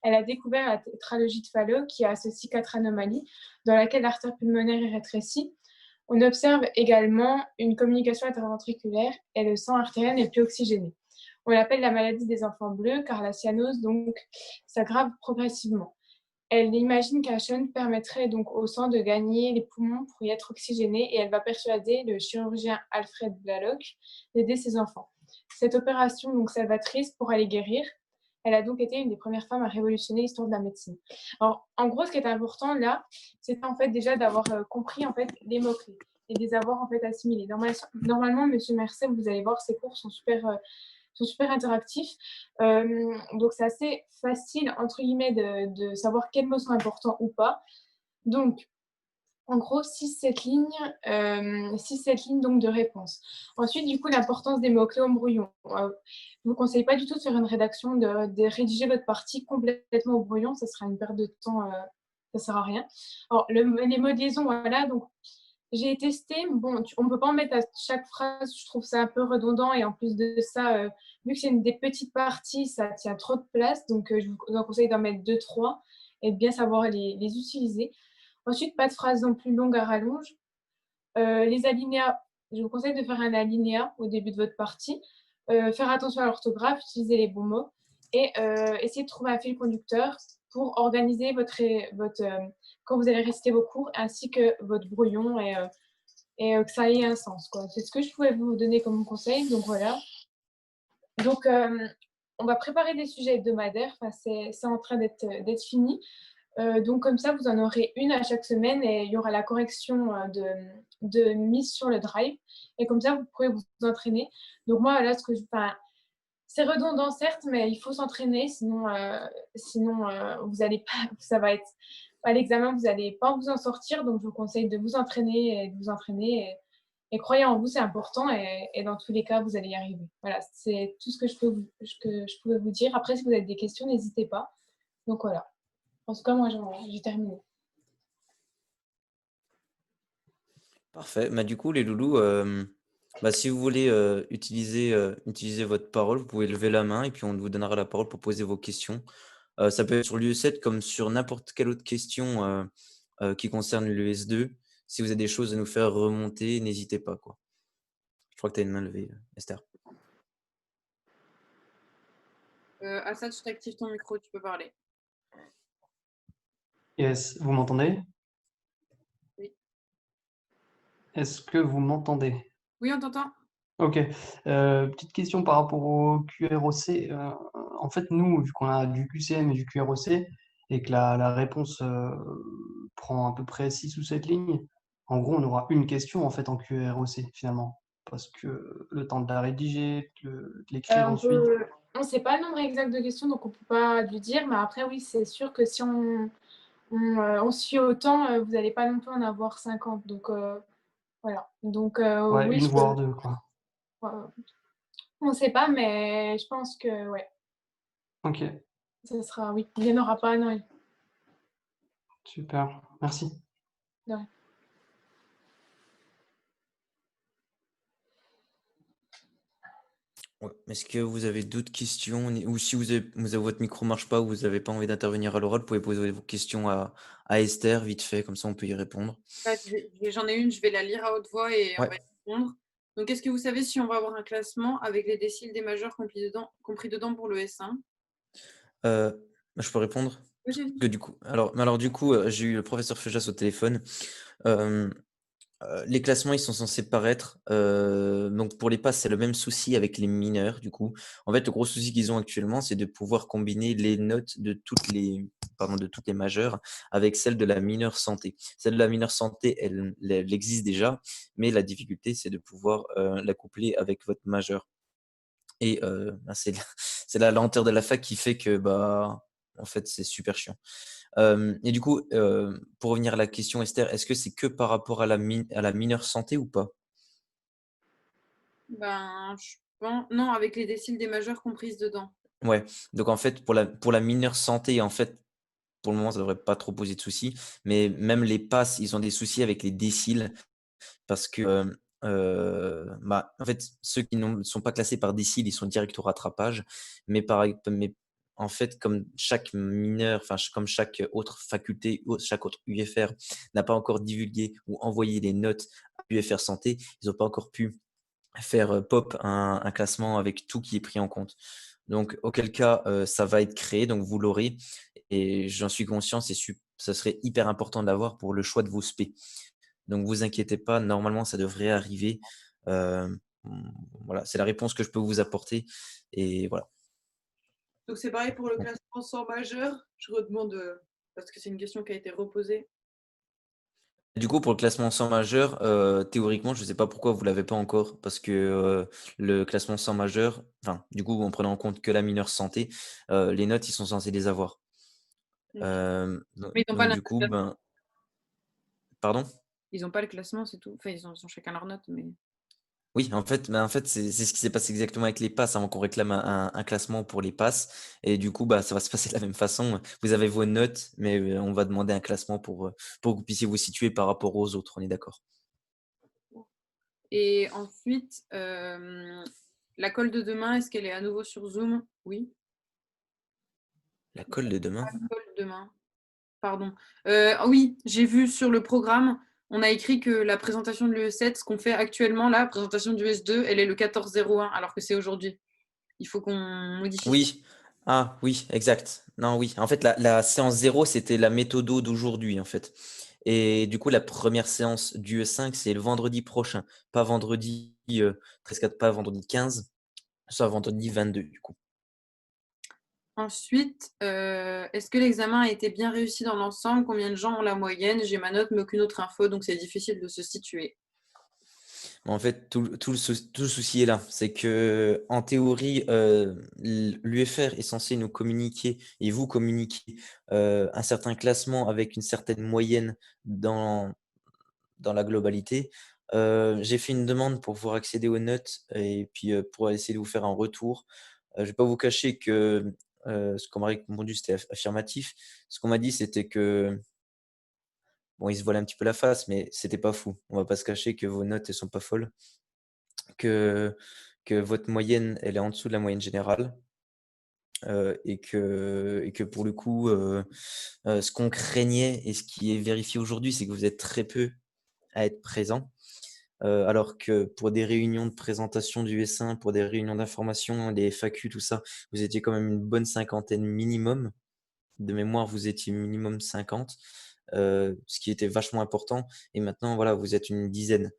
Elle a découvert la tétralogie de Fallot, qui associe 4 anomalies, dans laquelle l'artère pulmonaire est rétrécie. On observe également une communication interventriculaire et le sang artérien n'est plus oxygéné. On l'appelle la maladie des enfants bleus car la cyanose donc s'aggrave progressivement. Elle imagine qu'un shunt permettrait donc au sang de gagner les poumons pour y être oxygéné et elle va persuader le chirurgien Alfred Blalock d'aider ses enfants. Cette opération donc salvatrice pourra les guérir. Elle a donc été une des premières femmes à révolutionner l'histoire de la médecine. Alors, en gros, ce qui est important là, c'est en fait déjà d'avoir compris en fait les mots-clés et de les avoir en fait assimilés. Normalement, Monsieur Mercier, vous allez voir, ses cours sont super interactifs. Donc, c'est assez facile, entre guillemets, de savoir quels mots sont importants ou pas. Donc, en gros, 6-7 lignes, 6-7 lignes donc, de réponse. Ensuite, du coup, l'importance des mots-clés au brouillon. Je ne vous conseille pas du tout de faire une rédaction, de rédiger votre partie complètement au brouillon. Ça sera une perte de temps, ça ne sert à rien. Alors, les mots de liaison, voilà. Donc, j'ai testé. Bon, on ne peut pas en mettre à chaque phrase. Je trouve ça un peu redondant. Et en plus de ça, vu que c'est une des petites parties, ça tient trop de place. Donc, je vous conseille d'en mettre 2-3 et de bien savoir les utiliser. Ensuite, pas de phrase non plus longue à rallonge. Les alinéas, je vous conseille de faire un alinéa au début de votre partie. Faire attention à l'orthographe, utiliser les bons mots et essayer de trouver un fil conducteur pour organiser quand vous allez réciter vos cours ainsi que votre brouillon et que ça ait un sens, quoi. C'est ce que je pouvais vous donner comme conseil. Donc voilà. Donc, on va préparer des sujets hebdomadaires. Enfin, c'est en train d'être fini. Donc, comme ça, vous en aurez une à chaque semaine et il y aura la correction de mise sur le drive. Et comme ça, vous pourrez vous entraîner. Donc, moi, là, c'est redondant, certes, mais il faut s'entraîner. Sinon, vous allez pas, ça va être à l'examen, vous n'allez pas vous en sortir. Donc, je vous conseille de vous entraîner et de vous entraîner. Et croyez en vous, c'est important. Et dans tous les cas, vous allez y arriver. Voilà, c'est tout ce que je pouvais vous dire. Après, si vous avez des questions, n'hésitez pas. Donc, voilà. En tout cas, moi, j'ai terminé. Parfait. Bah, du coup, les loulous, si vous voulez utiliser votre parole, vous pouvez lever la main et puis on vous donnera la parole pour poser vos questions. Ça peut être sur l'UE7 comme sur n'importe quelle autre question qui concerne l'US2. Si vous avez des choses à nous faire remonter, n'hésitez pas, quoi. Je crois que tu as une main levée, Esther. Assad, je t'active ton micro, tu peux parler. Yes, vous m'entendez? Oui. Est-ce que vous m'entendez? Oui, on t'entend. Ok. Petite question par rapport au QROC. En fait, nous, vu qu'on a du QCM et du QROC, et que la réponse prend à peu près 6 ou 7 lignes, en gros, on aura une question en fait en QROC finalement. Parce que le temps de la rédiger, de l'écrire ensuite. On ne sait pas le nombre exact de questions, donc on ne peut pas lui dire. Mais après, oui, c'est sûr que si on suit autant, vous n'allez pas non plus en avoir 50. Donc, voilà. Donc, Ouais, oui, une voire deux, quoi. on ne sait pas, mais je pense que, ouais, Ok, ce sera, oui. Il n'y en aura pas, non. super. Merci. De rien. Ouais. Est-ce que vous avez d'autres questions ou si votre micro marche pas ou vous n'avez pas envie d'intervenir à l'oral, vous pouvez poser vos questions à Esther vite fait, comme ça on peut y répondre. J'en ai une, je vais la lire à haute voix et on Ouais. va y répondre. Donc, est-ce que vous savez si on va avoir un classement avec les déciles des majeurs compris dedans pour le S1? Je peux répondre? Oui, j'ai Que du coup, du coup, j'ai eu le professeur Feujas au téléphone. Euh, les classements, ils sont censés paraître. Donc pour les passes, c'est le même souci avec les mineurs, du coup. En fait, le gros souci qu'ils ont actuellement, c'est de pouvoir combiner les notes de toutes les majeures avec celles de la mineure santé. Celle de la mineure santé, elle existe déjà, mais la difficulté, c'est de pouvoir la coupler avec votre majeure. Et bah, c'est c'est la lenteur de la fac qui fait que, bah, en fait, c'est super chiant. Et du coup, pour revenir à la question, Esther, est-ce que c'est que par rapport à la mineure santé ou pas? Ben, je pense. Non, avec les déciles des majeurs comprises dedans. Ouais, donc en fait, pour la mineure santé, en fait, pour le moment, ça devrait pas trop poser de soucis, mais même les passes, ils ont des soucis avec les déciles parce que, bah, en fait, ceux qui ne sont pas classés par décile, ils sont direct au rattrapage, mais en fait, comme chaque mineur, enfin, comme chaque autre faculté, ou chaque autre UFR n'a pas encore divulgué ou envoyé les notes à UFR santé, ils n'ont pas encore pu faire, pop un classement avec tout qui est pris en compte. Donc auquel cas, ça va être créé, donc vous l'aurez et j'en suis conscient, ça serait hyper important de l'avoir pour le choix de vos spé. Donc vous inquiétez pas, normalement ça devrait arriver. Hem, voilà, c'est la réponse que je peux vous apporter et voilà. Donc c'est pareil pour le Donc classement sans majeur. Je redemande, parce que c'est une question qui a été reposée. du coup, pour le classement sans majeur, théoriquement, je ne sais pas pourquoi vous l'avez pas encore parce que, le classement sans majeur, enfin, du coup, en prenant en compte que la mineure santé, les notes, ils sont censés les avoir. OK. Donc Mais ils n'ont pas du coup, ben pardon? ils ont pas le classement, c'est tout. Enfin, ils ont chacun leurs notes, mais Oui, en fait, c'est ce qui s'est passé exactement avec les passes avant qu'on réclame un classement pour les passes et du coup, bah, ça va se passer de la même façon. Vous avez vos notes, mais on va demander un classement pour que vous puissiez vous situer par rapport aux autres, on est d'accord? et ensuite, la colle de demain, est-ce qu'elle est à nouveau sur Zoom? Oui. La colle de demain? La colle demain, pardon. Ah oui, j'ai vu sur le programme, on a écrit que la présentation de l'UE7, ce qu'on fait actuellement là, présentation du S2, elle est le 14-01 alors que c'est aujourd'hui. Il faut qu'on modifie ça. Oui. Ah oui, exact. Non, oui. En fait, la séance 0, c'était la méthodo d'aujourd'hui, en fait. Et du coup, la première séance du E5, c'est le vendredi prochain, pas vendredi 13-4, pas vendredi 15, soit vendredi 22, du coup. Ensuite, est-ce que l'examen a été bien réussi dans l'ensemble? Combien de gens ont la moyenne? J'ai ma note, mais aucune autre info, donc c'est difficile de se situer. En fait, tout le souci est là. C'est que en théorie, l'UFR est censé nous communiquer et vous communiquer un certain classement avec une certaine moyenne dans, dans la globalité. J'ai fait une demande pour pouvoir accéder aux notes et puis pour essayer de vous faire un retour. Je ne vais pas vous cacher que ce qu'on m'a répondu, c'était affirmatif. Ce qu'on m'a dit, c'était que bon, ils se voilaient un petit peu la face, mais c'était pas fou. On va pas se cacher que vos notes, elles sont pas folles. Que que votre moyenne, elle est en dessous de la moyenne générale, et que pour le coup, ce qu'on craignait et ce qui est vérifié aujourd'hui, c'est que vous êtes très peu à être présents, alors que pour des réunions de présentation du S1, pour des réunions d'information, les FAQ, tout ça, vous étiez quand même une bonne cinquantaine minimum. De mémoire, vous étiez minimum 50, ce qui était vachement important et maintenant, voilà, vous êtes une dizaine.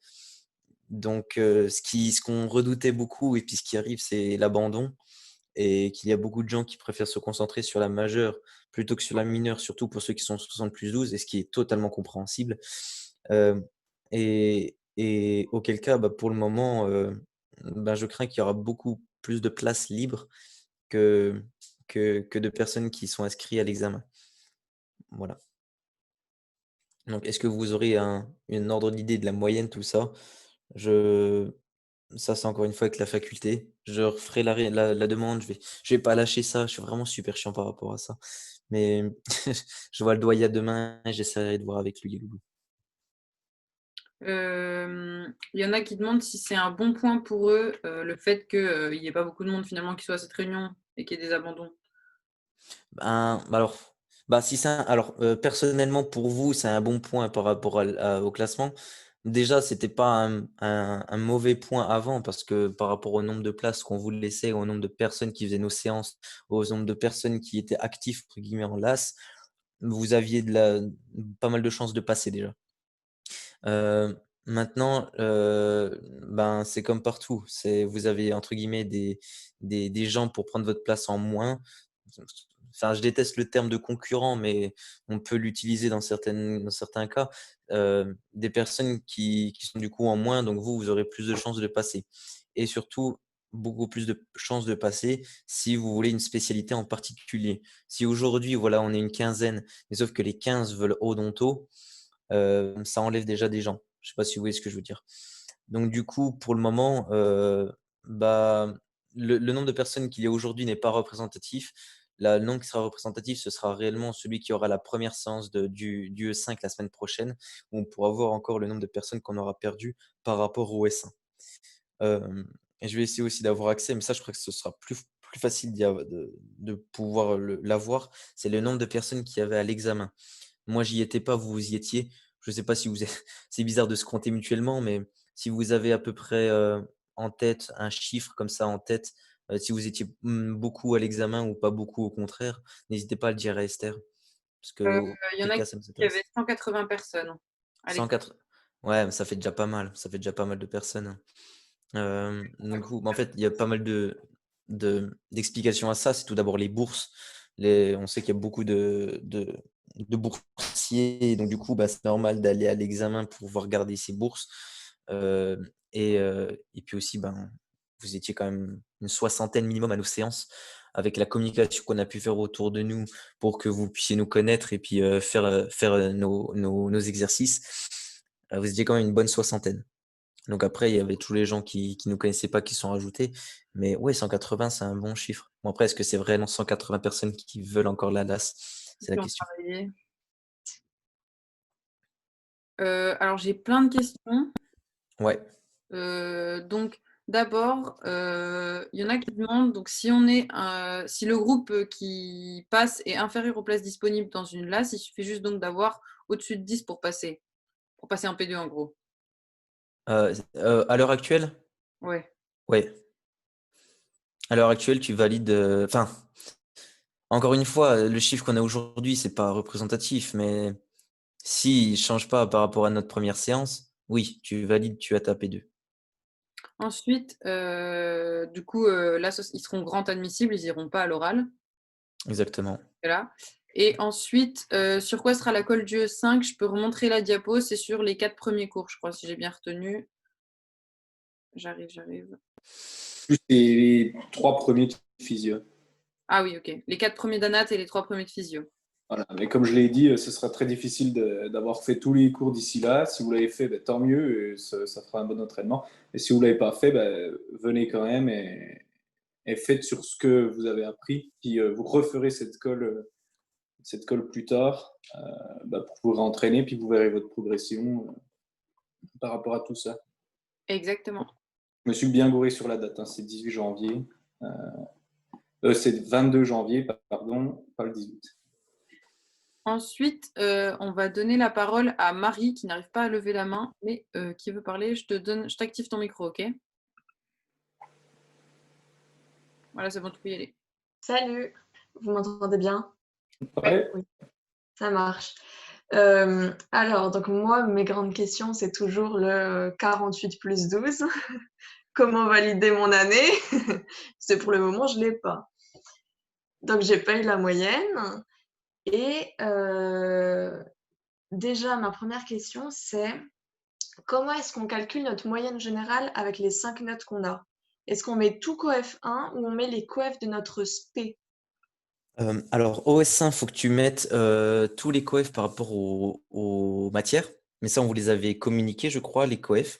Donc, ce qu'on redoutait beaucoup et puis ce qui arrive, c'est l'abandon et qu'il y a beaucoup de gens qui préfèrent se concentrer sur la majeure plutôt que sur la mineure, surtout pour ceux qui sont 60+12 et ce qui est totalement compréhensible. Hem et auquel cas, bah, pour le moment, bah, je crains qu'il y aura beaucoup plus de places libres que que de personnes qui sont inscrits à l'examen. Voilà. Donc est-ce que vous aurez une ordre d'idée de la moyenne, tout ça? Je Ça, c'est encore une fois avec la faculté. Je referai la demande, je vais pas lâcher ça, je suis vraiment super chiant par rapport à ça. Mais je vois le doigt, il y a demain et j'essaierai de voir avec lui, les loulous. Il y en a qui demandent si c'est un bon point pour eux, le fait qu'il y ait pas beaucoup de monde finalement qui soit à cette réunion et qu'il y ait des abandons. Ben, bah alors, bah, si c'est un alors, personnellement pour vous, c'est un bon point par rapport au classement. déjà, c'était pas un mauvais point avant parce que par rapport au nombre de places qu'on vous laissait, au nombre de personnes qui faisaient nos séances, au nombre de personnes qui étaient actifs entre guillemets en LAS, vous aviez pas mal de chances de passer déjà. Maintenant, ben, c'est comme partout. Vous avez entre guillemets des gens pour prendre votre place en moins. Enfin, je déteste le terme de concurrent, mais on peut l'utiliser dans certains cas. Des personnes qui sont du coup en moins, donc vous aurez plus de chances de passer. Et surtout, beaucoup plus de chances de passer si vous voulez une spécialité en particulier. Si aujourd'hui, voilà, on est une quinzaine, mais sauf que les 15 veulent odonto, ça enlève déjà des gens. Je sais pas si vous voyez ce que je veux dire. Donc du coup, pour le moment, bah, le nombre de personnes qu'il y a aujourd'hui n'est pas représentatif. Le nombre qui sera représentatif, ce sera réellement celui qui aura la première séance du E5 la semaine prochaine, où on pourra voir encore le nombre de personnes qu'on aura perdu par rapport au S1. Et je vais essayer aussi d'avoir accès, mais ça, je crois que ce sera plus facile de pouvoir l'avoir. C'est le nombre de personnes qui avaient à l'examen. Moi, j'y étais pas, vous y étiez. Je ne sais pas si vous êtes c'est bizarre de se compter mutuellement, mais si vous avez à peu près, en tête un chiffre comme ça en tête, si vous étiez, beaucoup à l'examen ou pas beaucoup au contraire, n'hésitez pas à le dire à Esther, parce Euh, que Il y en auquel a cas ça nous qui avaient intéresse. 180 personnes à l'examen. 104 ouais, mais ça fait déjà pas mal, ça fait déjà pas mal de personnes. Donc coup, en fait, il y a pas mal d'explications à ça. C'est tout d'abord les bourses. On sait qu'il y a beaucoup de boursiers, donc du coup, bah, c'est normal d'aller à l'examen pour pouvoir garder ces bourses. Et puis aussi, ben, vous étiez quand même une soixantaine minimum à nos séances, avec la communication qu'on a pu faire autour de nous pour que vous puissiez nous connaître et puis faire nos exercices. Vous étiez quand même une bonne soixantaine. Donc après, il y avait tous les gens qui nous connaissaient pas qui sont rajoutés. Mais ouais, 180, c'est un bon chiffre. Bon, après, est-ce que c'est vraiment 180 personnes qui veulent encore la LAS? C'est la Qui ont question. travaillé. Alors, j'ai plein de questions. Ouais. Donc, d'abord, il y en a qui demandent donc, si le groupe qui passe est inférieur aux places disponibles dans une LAS, il suffit juste donc d'avoir au-dessus de 10 pour passer en P2 en gros. À l'heure actuelle? Ouais. Ouais. À l'heure actuelle, tu valides. Enfin, encore une fois, le chiffre qu'on a aujourd'hui, c'est pas représentatif, mais s'il change pas par rapport à notre première séance, oui, tu valides, tu as ta P2. Ensuite, du coup, là, ils seront grand admissibles, ils iront pas à l'oral. Exactement. Voilà. Et ensuite, sur quoi sera la colle du E5? Je peux remontrer la diapo, c'est sur les 4 premiers cours, je crois, si j'ai bien retenu. J'arrive. Plus les 3 premiers de physio. Ah oui, ok. Les 4 premiers d'anat et les 3 premiers de physio. Voilà. Mais comme je l'ai dit, ce sera très difficile d'avoir fait tous les cours d'ici là. Si vous l'avez fait, ben, tant mieux, et ça fera un bon entraînement. Et si vous ne l'avez pas fait, ben, venez quand même et faites sur ce que vous avez appris. Puis vous referez cette colle plus tard ben, pour vous réentraîner, puis vous verrez votre progression par rapport à tout ça. Exactement. Je me suis bien gouré sur la date, hein, c'est 18 janvier. C'est 22 janvier, pardon, pas le 18. Ensuite, on va donner la parole à Marie qui n'arrive pas à lever la main, mais qui veut parler. Je t'active ton micro, ok? Voilà, c'est bon, tu peux y aller. Salut, vous m'entendez bien? Ouais. Oui, ça marche. Alors, donc moi, mes grandes questions, c'est toujours le 48 plus 12. Comment valider mon année? C'est pour le moment, je ne l'ai pas. Donc, j'ai pas eu la moyenne. Et déjà, ma première question, c'est comment est-ce qu'on calcule notre moyenne générale avec les 5 notes qu'on a? Est-ce qu'on met tout coef 1 ou on met les coefs de notre SP? Alors, OS1, il faut que tu mettes tous les coefs par rapport aux matières. Mais ça, on vous les avait communiqués, je crois, les coefs.